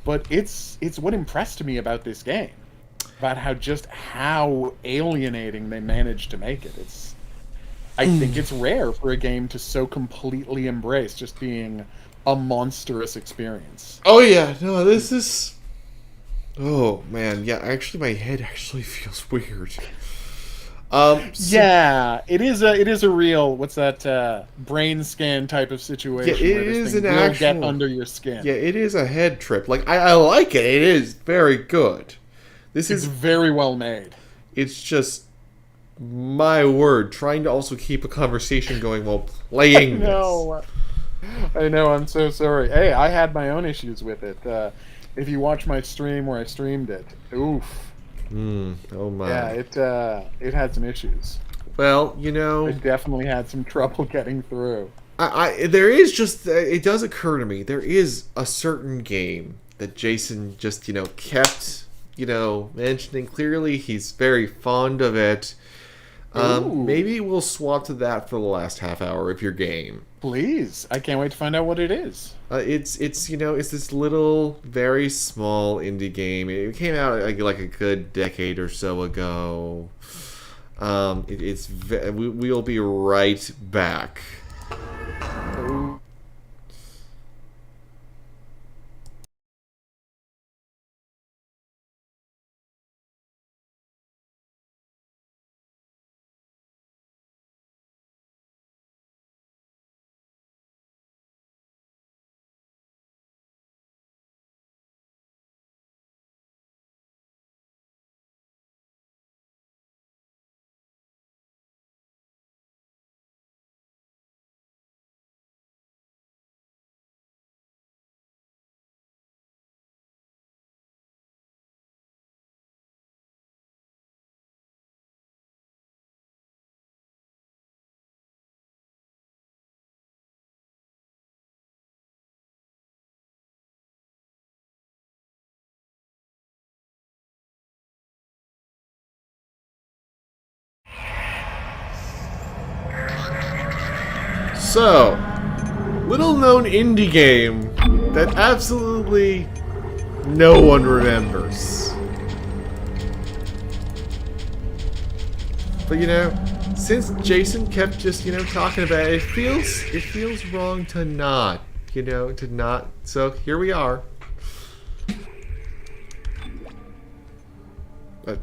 But it's what impressed me about this game. About how alienating they managed to make it. I think it's rare for a game to so completely embrace just being a monstrous experience. Oh yeah, no, this is... Oh man, yeah, actually my head actually feels weird. Yeah, it is a real, what's that, brain scan type of situation Yeah, it where this is thing an will actual... get under your skin. Yeah, it is a head trip. Like, I like it. It is very good. This It's is... very well made. It's just... My word, trying to also keep a conversation going while playing this. I know, I'm so sorry. Hey, I had my own issues with it. If you watch my stream where I streamed it, oof. Oh my. Yeah, it had some issues. Well, you know... I definitely had some trouble getting through. There is just, it does occur to me, there is a certain game that Jason just, kept, mentioning clearly. He's very fond of it. Maybe we'll swap to that for the last half hour if you're game. Please. I can't wait to find out what it is. It's this little, very small indie game. It came out like a good decade or so ago. We'll be right back. So, little known indie game that absolutely no one remembers. But since Jason kept just, talking about it, it feels wrong to not, to not. So here we are.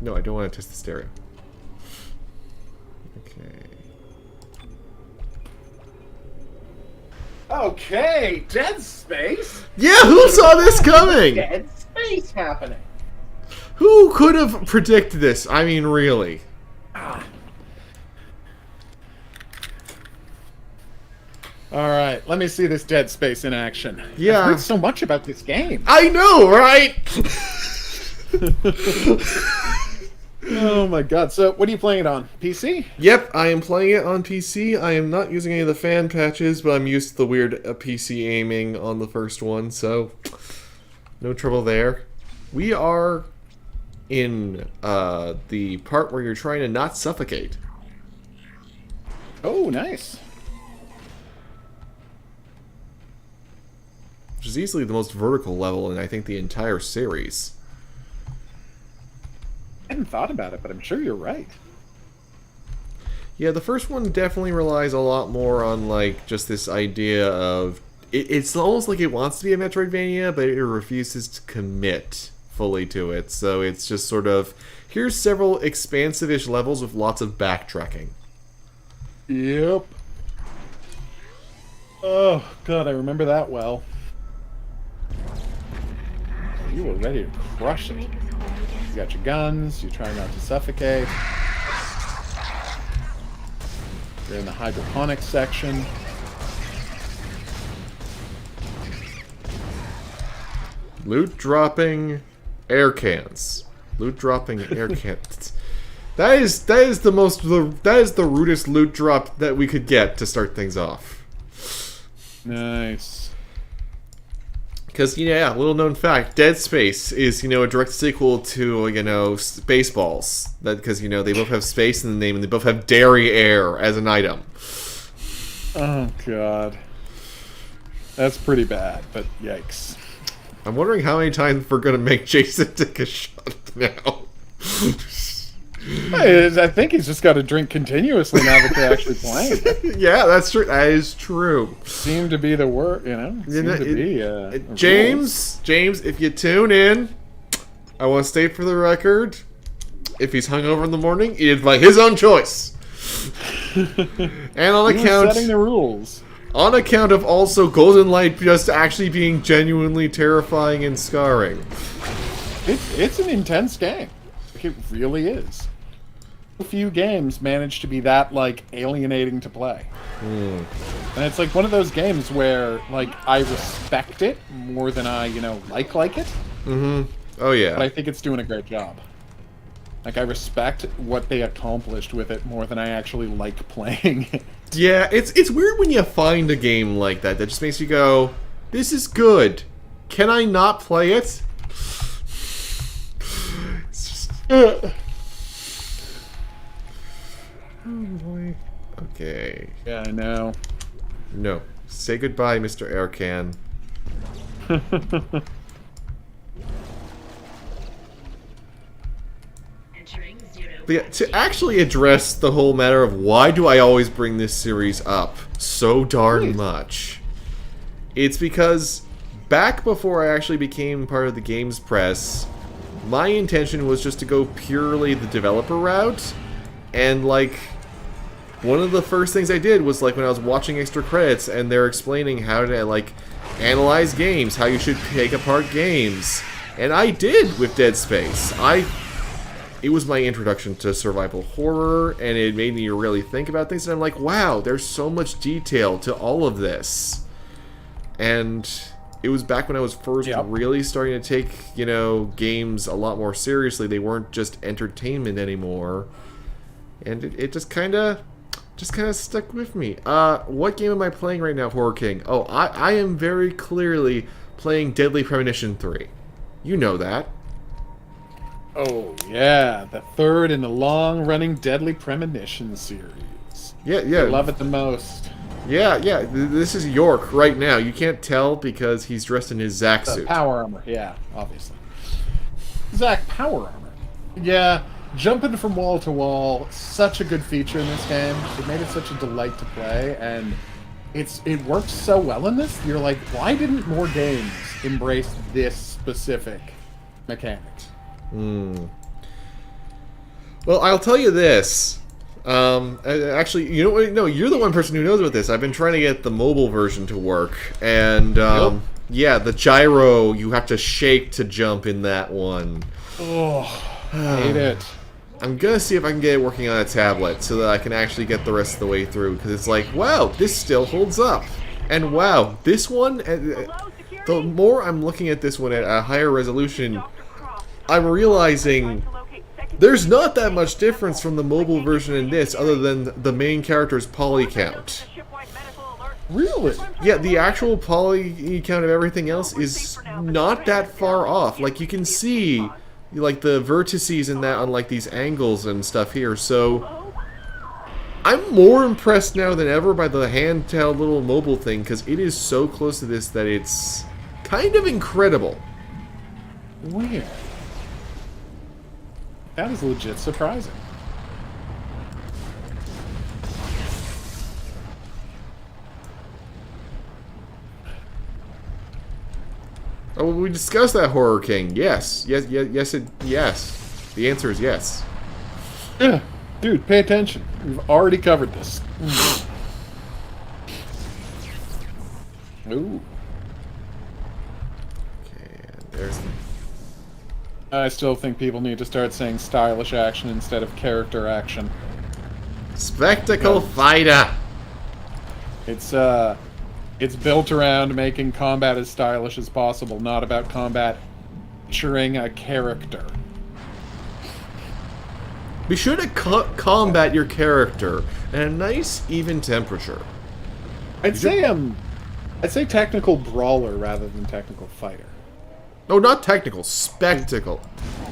No, I don't want to test the stereo. Okay, Dead Space? Yeah, who saw this coming? Dead Space happening. Who could have predicted this? I mean, really. Alright, let me see this Dead Space in action. Yeah. I've heard so much about this game. I know, right? Oh my god. So, what are you playing it on? PC? Yep, I am playing it on PC. I am not using any of the fan patches, but I'm used to the weird PC aiming on the first one, so no trouble there. We are in the part where you're trying to not suffocate. Oh, nice. Which is easily the most vertical level in, I think, the entire series. I hadn't thought about it, but I'm sure you're right. Yeah, the first one definitely relies a lot more on, like, just this idea of... It's almost like it wants to be a Metroidvania, but it refuses to commit fully to it. So it's just sort of, here's several expansive-ish levels with lots of backtracking. Yep. Oh, God, I remember that well. You were ready to crush it. You got your guns, you're trying not to suffocate. You're in the hydroponics section. Loot dropping air cans. Loot dropping air cans. That is the rudest loot drop that we could get to start things off. Nice. Because, yeah, little known fact, Dead Space is, a direct sequel to, Spaceballs. Because, they both have space in the name and they both have dairy air as an item. Oh, God. That's pretty bad, but yikes. I'm wondering how many times we're going to make Jason take a shot now. I think he's just got to drink continuously now that they're actually playing. Yeah, that's true. That is true. Seemed to be the word, James, if you tune in, I want to state for the record, if he's hungover in the morning, it is by his own choice. And on account setting the rules. On account of also Golden Light just actually being genuinely terrifying and scarring. It's an intense game. It really is. Few games manage to be that, alienating to play. And it's one of those games where, I respect it more than I, like it. Mm-hmm. Oh, yeah. But I think it's doing a great job. I respect what they accomplished with it more than I actually like playing it. Yeah, it's weird when you find a game like that that just makes you go, this is good. Can I not play it? It's just... Oh boy. Okay. Yeah, I know. No. Say goodbye, Mr. Aircan. But yeah, to actually address the whole matter of why do I always bring this series up so darn much, it's because back before I actually became part of the games press, my intention was just to go purely the developer route, and like, one of the first things I did was like when I was watching extra credits and they're explaining how to like analyze games, how you should take apart games, and I did with Dead Space. It was my introduction to survival horror, and it made me really think about things, and I'm like, wow, there's so much detail to all of this. And it was back when I was first really starting to take, you know, games a lot more seriously. They weren't just entertainment anymore. And it just kind of stuck with me. What game am I playing right now, Horror King? Oh, I am very clearly playing Deadly Premonition 3. You know that. Oh, yeah. The third in the long-running Deadly Premonition series. Yeah, yeah. I love it the most. Yeah, yeah. This is York right now. You can't tell because he's dressed in his Zack suit. Power armor, yeah, obviously. Zack power armor. Yeah, jumping from wall to wall, such a good feature in this game. It made it such a delight to play, and it works so well in this. You're like, why didn't more games embrace this specific mechanics? Well, I'll tell you this. Actually, you know what? No, you're the one person who knows about this. I've been trying to get the mobile version to work, and yeah, the gyro, you have to shake to jump in that one. Oh, hate it. I'm gonna see if I can get it working on a tablet so that I can actually get the rest of the way through, because it's like, wow, this still holds up. And wow, this one, the more I'm looking at this one at a higher resolution, I'm realizing there's not that much difference from the mobile version in this, other than the main character's poly count. Really? Yeah, the actual poly count of everything else is not that far off. Like, you can see, like, the vertices in that on, like, these angles and stuff here, so I'm more impressed now than ever by the handheld little mobile thing, because it is so close to this that it's kind of incredible. Weird. That is legit surprising. Oh, we discussed that, Horror King. Yes. Yes, yes, yes. The answer is yes. Yeah. Dude, pay attention. We've already covered this. Ooh. Okay, and there's the... I still think people need to start saying stylish action instead of character action. Spectacle Fighter! It's built around making combat as stylish as possible, not about combat featuring a character. Be sure to combat your character at a nice, even temperature. I'd say technical brawler rather than technical fighter. No, not technical. Spectacle.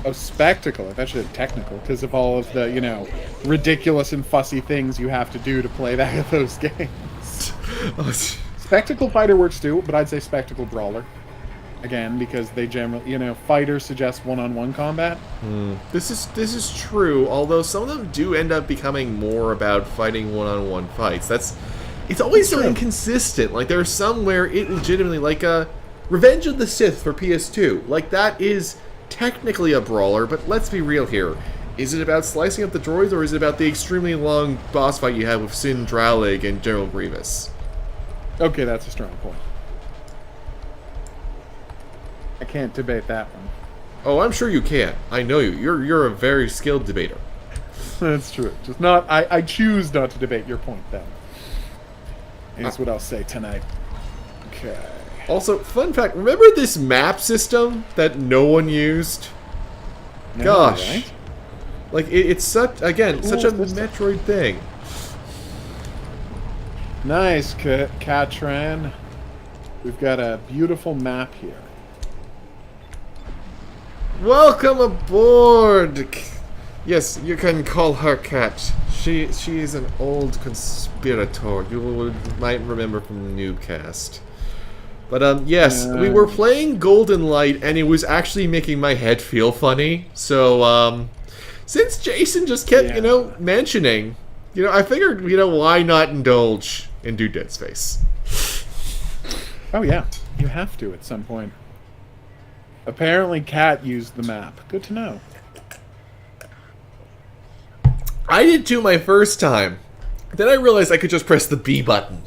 Oh, spectacle. I thought you said technical, because of all of the, you know, ridiculous and fussy things you have to do to play those games. Spectacle fighter works too, but I'd say spectacle brawler. Again, because they generally, you know, fighters suggest one-on-one combat. This is true, although some of them do end up becoming more about fighting one-on-one fights. It's always so inconsistent. Like, there are some where it legitimately, like, Revenge of the Sith for PS2. Like, that is technically a brawler, but let's be real here. Is it about slicing up the droids, or is it about the extremely long boss fight you have with Sin Dralig and General Grievous? Okay, that's a strong point. I can't debate that one. Oh, I'm sure you can. I know you. You're a very skilled debater. That's true. Just not. I choose not to debate your point, then. That's what I'll say tonight. Okay. Also, fun fact, remember this map system that no one used? No, Gosh. Right? Like, it's such, again, such a Metroid thing. Nice, Katran. We've got a beautiful map here. Welcome aboard! Yes, you can call her Cat. She is an old conspirator. You might remember from the Noobcast. But yes, we were playing Golden Light, and it was actually making my head feel funny. So since Jason just kept, mentioning, I figured, why not indulge and do Dead Space? Oh yeah, you have to at some point. Apparently, Cat used the map. Good to know. I did too my first time. Then I realized I could just press the B button.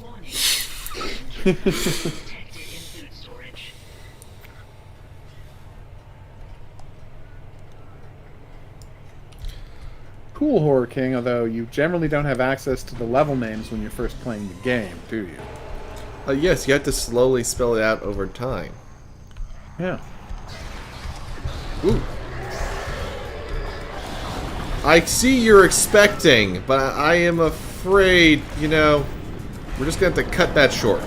Cool, Horror King, although you generally don't have access to the level names when you're first playing the game, do you? Yes, you have to slowly spell it out over time. Yeah. Ooh. I see you're expecting, but I am afraid, we're just going to have to cut that short.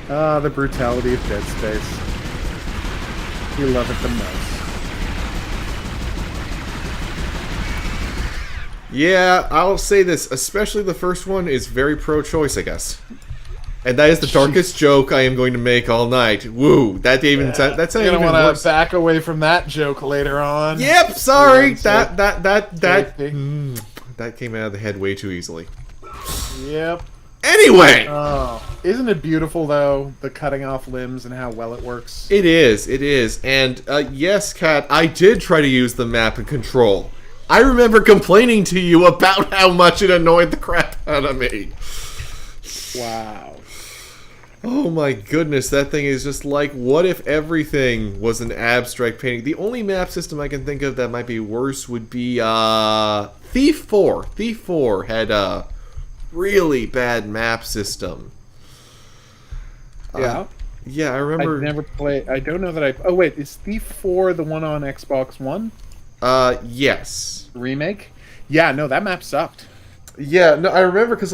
Ah, the brutality of Dead Space. You love it the most. Yeah, I'll say this, especially the first one is very pro-choice, I guess. And that is the darkest joke I am going to make all night. Woo! That's not even worse. You're gonna want to back away from that joke later on. Yep, sorry. That came out of the head way too easily. Yep. Anyway! Oh, isn't it beautiful though, the cutting off limbs and how well it works? It is. And yes, Kat, I did try to use the map and control. I remember complaining to you about how much it annoyed the crap out of me. Wow. Oh my goodness, that thing is just like, what if everything was an abstract painting? The only map system I can think of that might be worse would be Thief 4. Thief 4 had a really bad map system. Yeah. Yeah, I remember. I've never played. I don't know that I. Oh wait, is Thief 4 the one on Xbox One? Yes. Remake? Yeah, no, that map sucked. Yeah, no, I remember because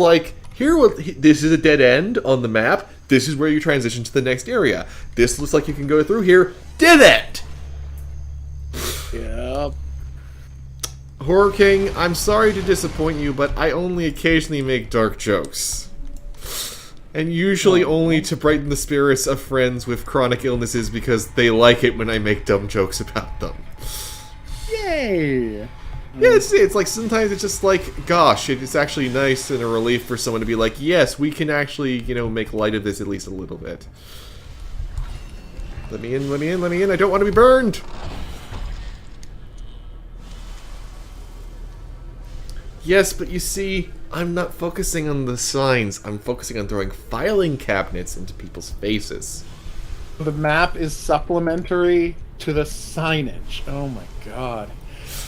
this is a dead end on the map. This is where you transition to the next area. This looks like you can go through here. Dead end! Yep. Horror King, I'm sorry to disappoint you, but I only occasionally make dark jokes. And usually only to brighten the spirits of friends with chronic illnesses because they like it when I make dumb jokes about them. Yay! Yeah, it's like sometimes it's just like, gosh, it's actually nice and a relief for someone to be like, yes, we can actually, make light of this at least a little bit. Let me in, I don't want to be burned! Yes, but you see, I'm not focusing on the signs, I'm focusing on throwing filing cabinets into people's faces. The map is supplementary to the signage. Oh my god.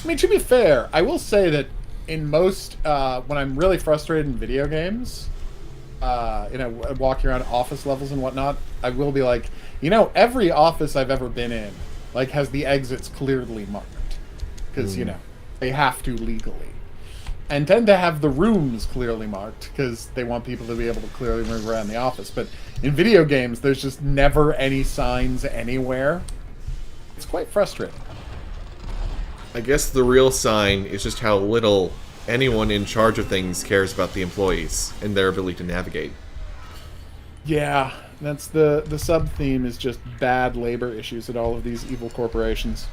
I mean, to be fair, I will say that in most, when I'm really frustrated in video games, walking around office levels and whatnot, I will be like, every office I've ever been in, has the exits clearly marked. Because, they have to legally. And tend to have the rooms clearly marked, because they want people to be able to clearly move around the office. But in video games, there's just never any signs anywhere. It's quite frustrating. I guess the real sign is just how little anyone in charge of things cares about the employees and their ability to navigate. Yeah, that's the sub-theme is just bad labor issues at all of these evil corporations.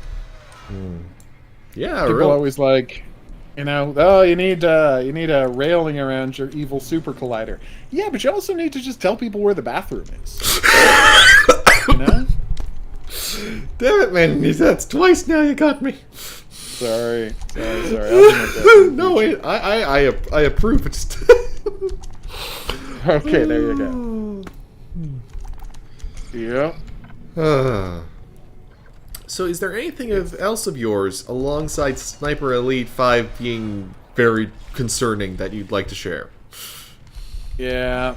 Yeah, people always like, oh, you need a railing around your evil super collider. Yeah, but you also need to just tell people where the bathroom is. Damn it, man! That's twice now. You got me. Sorry. No, I approve. It's okay, there you go. Yeah. So, is there anything else of yours alongside Sniper Elite 5 being very concerning that you'd like to share? Yeah.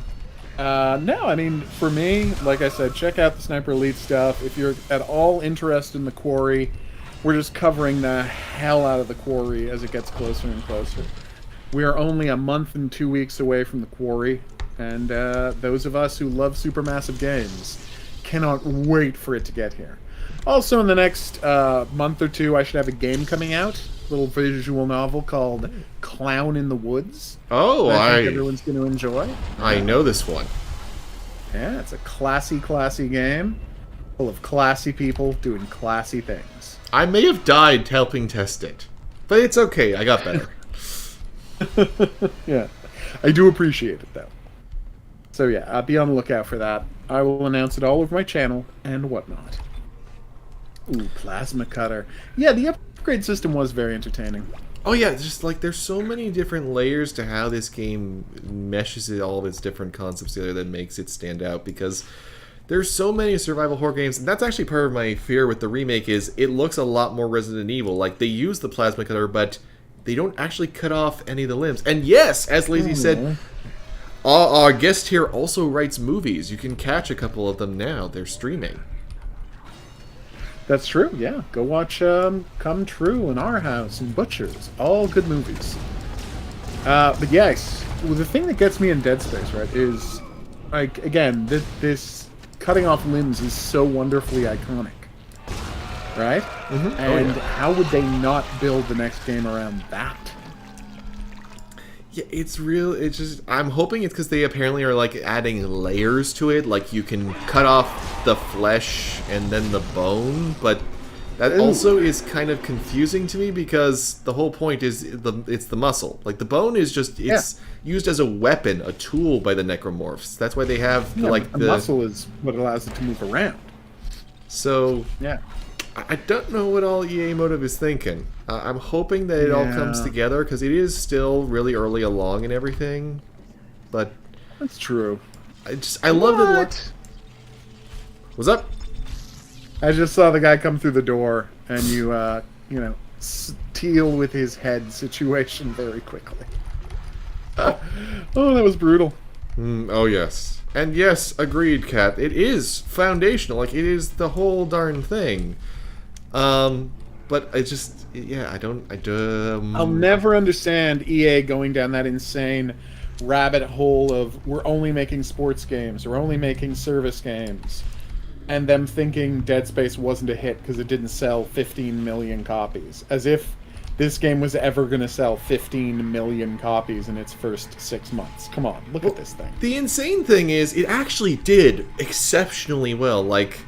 No, I mean, for me, like I said, check out the Sniper Elite stuff. If you're at all interested in the quarry, we're just covering the hell out of the quarry as it gets closer and closer. We are only a month and 2 weeks away from the quarry, and those of us who love supermassive games cannot wait for it to get here. Also, in the next month or two, I should have a game coming out, a little visual novel called Clown in the Woods. Oh, I think everyone's going to enjoy. I know this one. Yeah, it's a classy, classy game, full of classy people doing classy things. I may have died helping test it, but it's okay. I got better. Yeah, I do appreciate it, though. So yeah, be on the lookout for that. I will announce it all over my channel and whatnot. Ooh, plasma cutter. Yeah, the upgrade system was very entertaining. Oh yeah, just like there's so many different layers to how this game meshes all of its different concepts together that makes it stand out, because there's so many survival horror games, and that's actually part of my fear with the remake is it looks a lot more Resident Evil. Like, they use the plasma cutter, but they don't actually cut off any of the limbs. And yes, as Lazy said, our guest here also writes movies. You can catch a couple of them now. They're streaming. That's true, yeah. Go watch Come True and Our House and Butchers. All good movies. But yes, the thing that gets me in Dead Space, right, is, like, again, this cutting off limbs is so wonderfully iconic. Right? Mm-hmm. And how would they not build the next game around that? Yeah, it's real. It's just, I'm hoping it's because they apparently are like adding layers to it. Like, you can cut off the flesh and then the bone, but that also is kind of confusing to me because the whole point is it's the muscle. Like, the bone is just used as a weapon, a tool by the necromorphs. That's why they have the muscle is what allows it to move around. So yeah. I don't know what all EA Motive is thinking. I'm hoping that it all comes together, because it is still really early along and everything. But that's true. I love it. What's up? I just saw the guy come through the door, and you deal with his head situation very quickly. Oh, that was brutal. Oh yes, and yes, agreed, Kat. It is foundational. Like, it is the whole darn thing. But I just, I'll never understand EA going down that insane rabbit hole of we're only making sports games, we're only making service games, and them thinking Dead Space wasn't a hit because it didn't sell 15 million copies. As if this game was ever going to sell 15 million copies in its first 6 months. Come on, look at this thing. The insane thing is, it actually did exceptionally well. Like,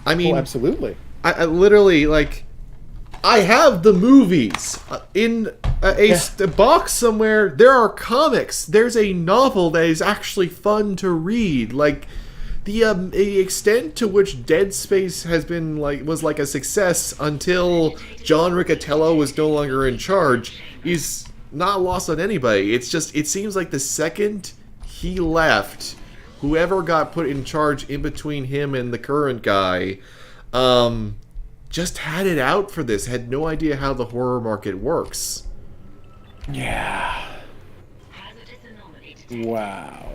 I mean... Oh, absolutely. I literally, like, I have the movies in a box somewhere. There are comics. There's a novel that is actually fun to read. Like, the extent to which Dead Space has been was a success until John Riccatello was no longer in charge is not lost on anybody. It's just, it seems like the second he left, whoever got put in charge in between him and the current guy, just had it out for this, had no idea how the horror market works. Yeah. Wow.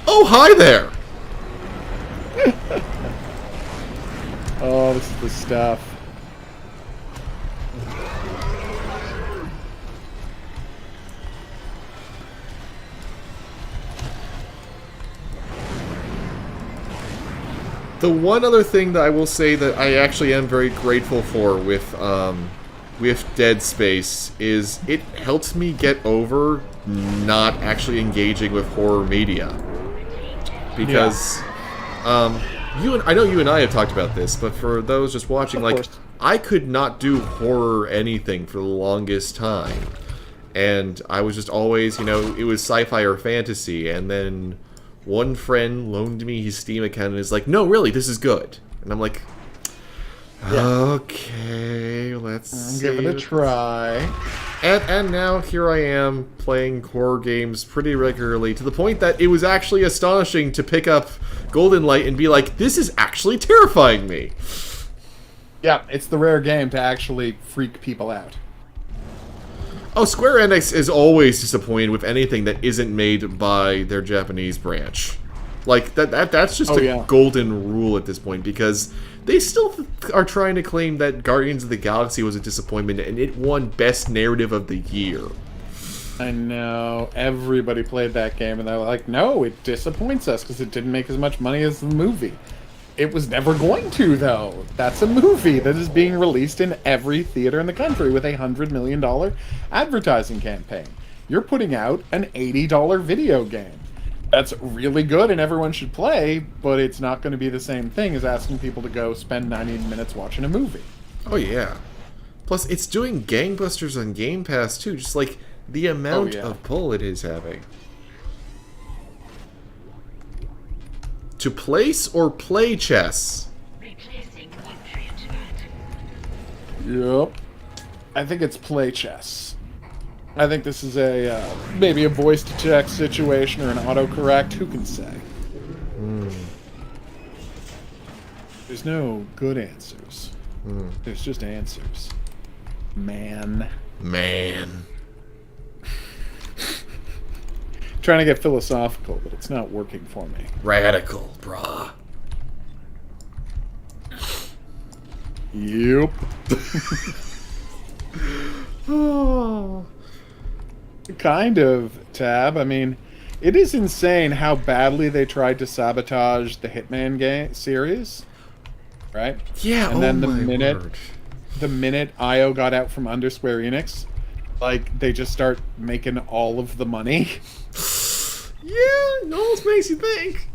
Oh, hi there! Oh, this is the stuff. The one other thing that I will say that I actually am very grateful for with Dead Space is it helps me get over not actually engaging with horror media. Because I know you and I have talked about this, but for those just watching, like, I could not do horror anything for the longest time. And I was just always, it was sci-fi or fantasy, and then one friend loaned me his Steam account and is like, no, really, this is good. And I'm like, okay, let's give it a try. And now here I am playing horror games pretty regularly, to the point that it was actually astonishing to pick up Golden Light and be like, this is actually terrifying me. Yeah, it's the rare game to actually freak people out. Oh, Square Enix is always disappointed with anything that isn't made by their Japanese branch. Like, that's just a golden rule at this point, because They still are trying to claim that Guardians of the Galaxy was a disappointment, and it won Best Narrative of the Year. I know. Everybody played that game, and they're like, no, it disappoints us because it didn't make as much money as the movie. It was never going to, though. That's a movie that is being released in every theater in the country with a $100 million advertising campaign. You're putting out an $80 video game. That's really good and everyone should play, but it's not going to be the same thing as asking people to go spend 90 minutes watching a movie. Oh, yeah. Plus, it's doing gangbusters on Game Pass, too. Just, like, the amount of pull it is having. To place or play chess? Yep. I think it's play chess. I think this is a maybe a voice-to-text situation or an autocorrect. Who can say? There's no good answers. There's just answers. Man. Trying to get philosophical, but it's not working for me. Radical, brah. Yep. Oh. Kind of, Tab. I mean, it is insane how badly they tried to sabotage the Hitman game series, right? Yeah. And then word. the minute IO got out from under Square Enix, like they just start making all of the money. Yeah, it almost makes you think.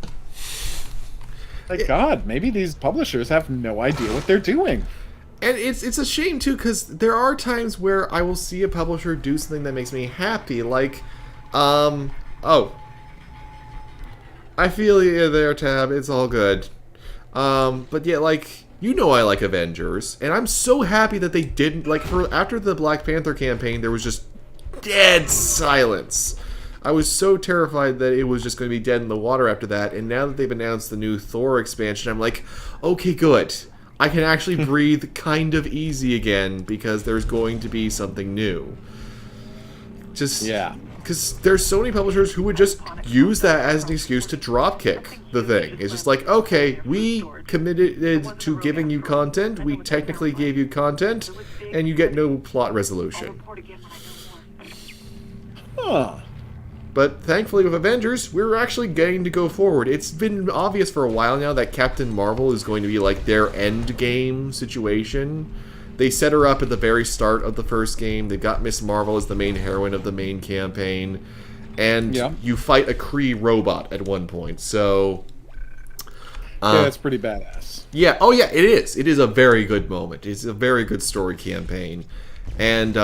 Like, God, maybe these publishers have no idea what they're doing. And it's a shame, too, because there are times where I will see a publisher do something that makes me happy, like, oh. I feel you there, Tab, it's all good. But yeah, like, you know I like Avengers, and I'm so happy that they didn't, like, after the Black Panther campaign, there was just dead silence. I was so terrified that it was just going to be dead in the water after that, and now that they've announced the new Thor expansion, I'm like, okay, good. I can actually breathe kind of easy again, because there's going to be something new. Just, yeah. Because there's so many publishers who would just use that as an excuse to dropkick the thing. It's just like, okay, we committed to giving you content, we technically gave you content, and you get no plot resolution. Huh. But thankfully with Avengers, we're actually getting to go forward. It's been obvious for a while now that Captain Marvel is going to be like their end game situation. They set her up at the very start of the first game. They've got Miss Marvel as the main heroine of the main campaign. And you fight a Kree robot at one point. So yeah, that's pretty badass. Yeah, oh yeah, it is. It is a very good moment. It's a very good story campaign. And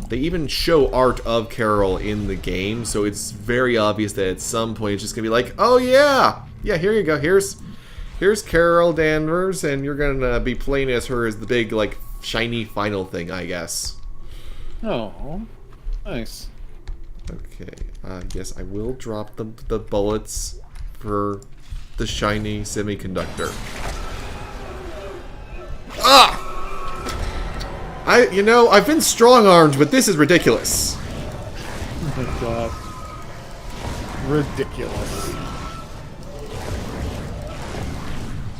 they even show art of Carol in the game, so it's very obvious that at some point it's just going to be like, oh yeah, here you go, here's Carol Danvers, and you're going to be playing as her as the big, like, shiny final thing, I guess. Oh, nice. Okay, yes, I will drop the bullets for the shiny semiconductor. Ah! I've been strong-armed, but this is ridiculous. Oh my God. Ridiculous.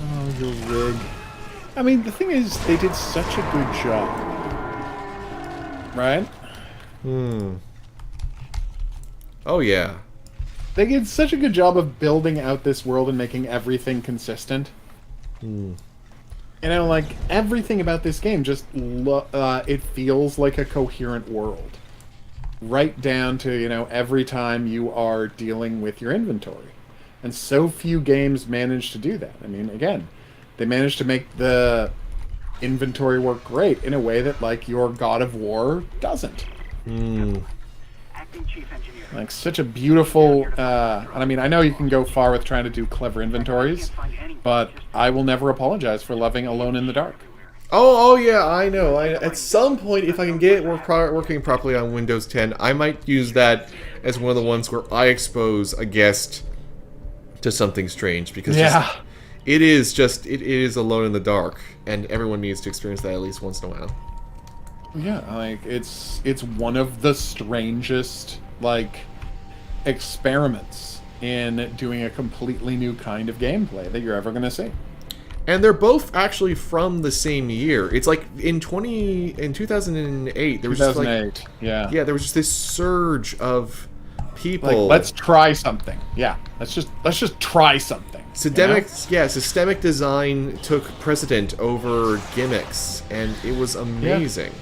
Oh, your rig. I mean, the thing is, they did such a good job. Right? Oh, yeah. They did such a good job of building out this world and making everything consistent. You know, like, everything about this game just, it feels like a coherent world. Right down to, you know, every time you are dealing with your inventory. And so few games manage to do that. I mean, again, they managed to make the inventory work great in a way that, like, your God of War doesn't. Like, such a beautiful, and I mean, I know you can go far with trying to do clever inventories, but I will never apologize for loving Alone in the Dark. Oh yeah, I know. At some point, if I can get it working properly on Windows 10, I might use that as one of the ones where I expose a guest to something strange, because it is Alone in the Dark, and everyone needs to experience that at least once in a while. Yeah, like, it's one of the strangest, like, experiments in doing a completely new kind of gameplay that you're ever going to see. And they're both actually from the same year. It's like in 2008 there was just like 2008. Yeah. yeah, there was just this surge of people. Like, let's try something. Yeah. Let's just try something. Systemic design took precedent over gimmicks, and it was amazing.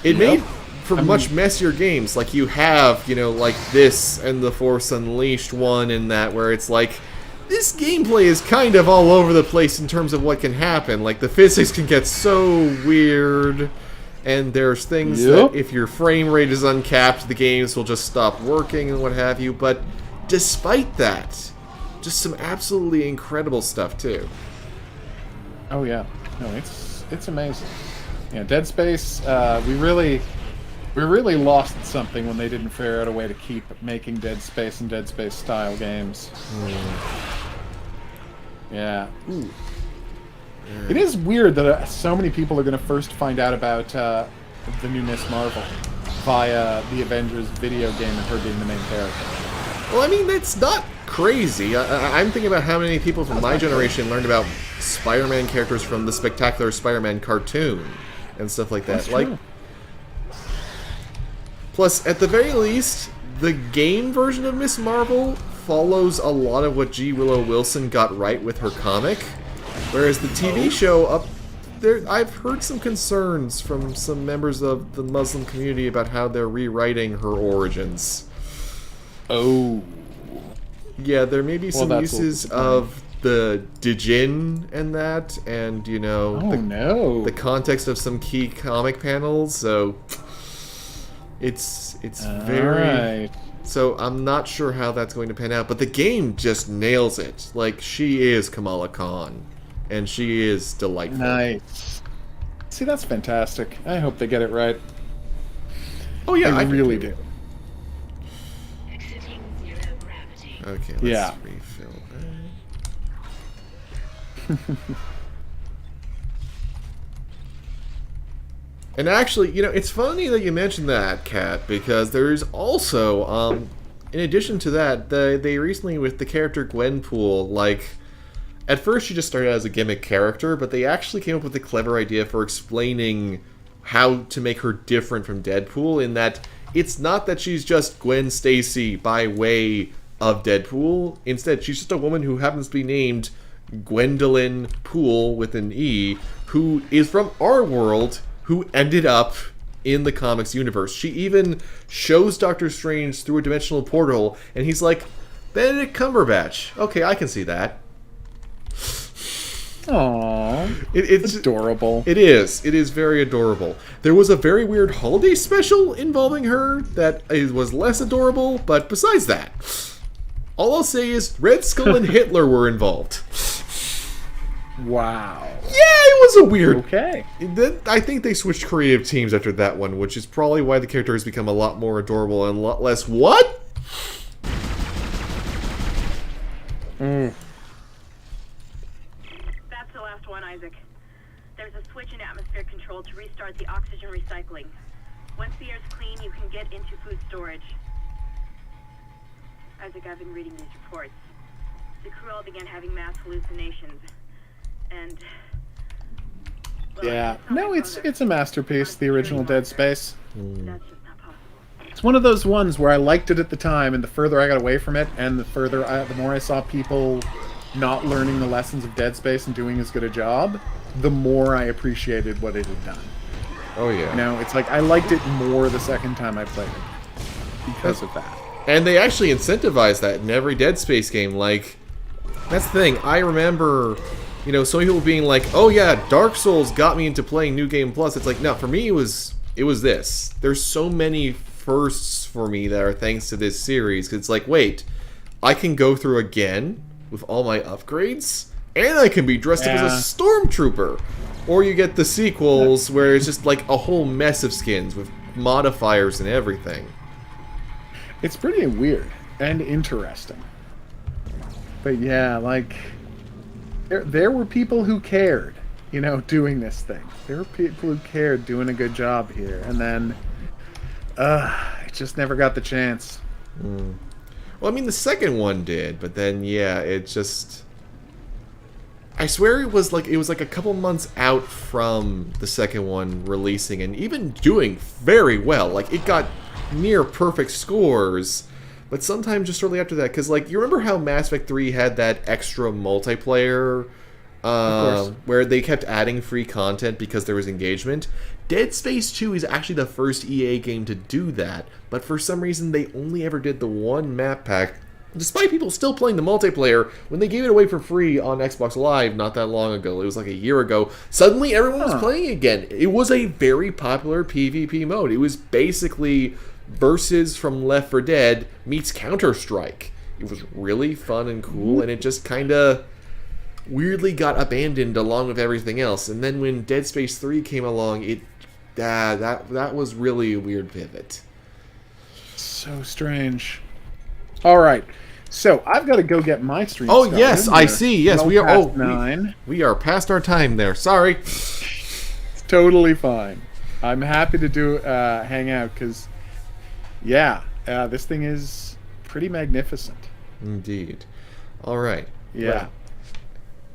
Yeah. It made for much messier games. Like you have, like this and the Force Unleashed one and that, where it's like, this gameplay is kind of all over the place in terms of what can happen. Like, the physics can get so weird, and there's things that if your frame rate is uncapped, the games will just stop working and what have you. But despite that, just some absolutely incredible stuff, too. Oh, yeah. No, it's amazing. Yeah, Dead Space, we really lost something when they didn't figure out a way to keep making Dead Space and Dead Space style games. Yeah. Ooh. It is weird that so many people are going to first find out about the new Miss Marvel via the Avengers video game and her being the main character. Well, I mean, that's not crazy. I'm thinking about how many people from my generation learned about Spider-Man characters from the Spectacular Spider-Man cartoon and stuff like that. That's true. Plus, at the very least, the game version of Miss Marvel follows a lot of what G. Willow Wilson got right with her comic, whereas the TV show up there, I've heard some concerns from some members of the Muslim community about how they're rewriting her origins. Oh. Yeah, there may be some uses of the Dijin and that, and, the context of some key comic panels, so it's very... Right. So I'm not sure how that's going to pan out, but the game just nails it. Like, she is Kamala Khan, and she is delightful. Nice. See, that's fantastic. I hope they get it right. Oh yeah, I really do. Okay, let's refill that. And actually, it's funny that you mentioned that, Kat, because there's also, in addition to that, they recently, with the character Gwenpool, like, at first she just started out as a gimmick character, but they actually came up with a clever idea for explaining how to make her different from Deadpool, in that it's not that she's just Gwen Stacy by way of Deadpool. Instead, she's just a woman who happens to be named Gwendolyn Poole with an E, who is from our world, who ended up in the comics universe. She even shows Doctor Strange through a dimensional portal, and he's like, Benedict Cumberbatch. Okay, I can see that. Aww. It's adorable. It is. It is very adorable. There was a very weird holiday special involving her that was less adorable, but besides that, all I'll say is Red Skull and Hitler were involved. Wow. Yeah, it was a weird... Okay. I think they switched creative teams after that one, which is probably why the character has become a lot more adorable and a lot less... What? That's the last one, Isaac. There's a switch in atmosphere control to restart the oxygen recycling. Once the air's clean, you can get into food storage. Isaac, I've been reading these reports. The crew all began having mass hallucinations. And... well, yeah. No, it's a masterpiece, the original Dead Space. That's just not possible. It's one of those ones where I liked it at the time, and the further I got away from it, and the more I saw people not learning the lessons of Dead Space and doing as good a job, the more I appreciated what it had done. Oh, yeah. It's like I liked it more the second time I played it because of that. And they actually incentivize that in every Dead Space game. Like, that's the thing. I remember... some people being like, oh yeah, Dark Souls got me into playing New Game Plus. It's like, no, for me it was this. There's so many firsts for me that are thanks to this series. 'Cause it's like, wait, I can go through again with all my upgrades, and I can be dressed up as a stormtrooper. Or you get the sequels where it's just like a whole mess of skins with modifiers and everything. It's pretty weird and interesting. But yeah, like... There were people who cared, doing this thing. There were people who cared doing a good job here. And then, it just never got the chance. Well, I mean, the second one did, but then, yeah, it just... I swear it was like a couple months out from the second one releasing and even doing very well. Like it got near perfect scores, but sometime just shortly after that, because like you remember how Mass Effect 3 had that extra multiplayer, where they kept adding free content because there was engagement. Dead Space 2 is actually the first EA game to do that, but for some reason they only ever did the one map pack. Despite people still playing the multiplayer, when they gave it away for free on Xbox Live not that long ago, it was like a year ago, suddenly everyone was playing again. It was a very popular PvP mode. It was basically Versus from Left 4 Dead meets Counter-Strike. It was really fun and cool, and it just kind of weirdly got abandoned along with everything else. And then when Dead Space 3 came along, that was really a weird pivot. So strange. All right. So I've got to go get my stream Oh, started. yes, I see. Yes, we are. Past 9. We are past our time there. Sorry. It's totally fine. I'm happy to do hang out because, yeah, this thing is pretty magnificent. Indeed. All right. Yeah. Well,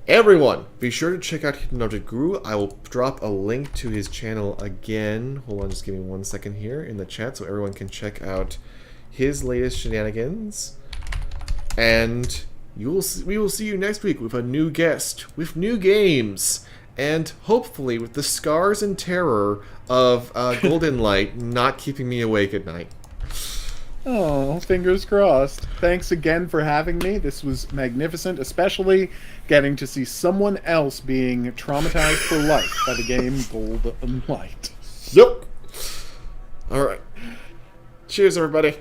everyone, be sure to check out Hidden Object Guru. I will drop a link to his channel again. Hold on, just give me 1 second here in the chat so everyone can check out his latest shenanigans. And we will see you next week with a new guest, with new games, and hopefully with the scars and terror of Golden Light not keeping me awake at night. Oh, fingers crossed. Thanks again for having me. This was magnificent, especially getting to see someone else being traumatized for life by the game Golden Light. Yep. All right. Cheers, everybody.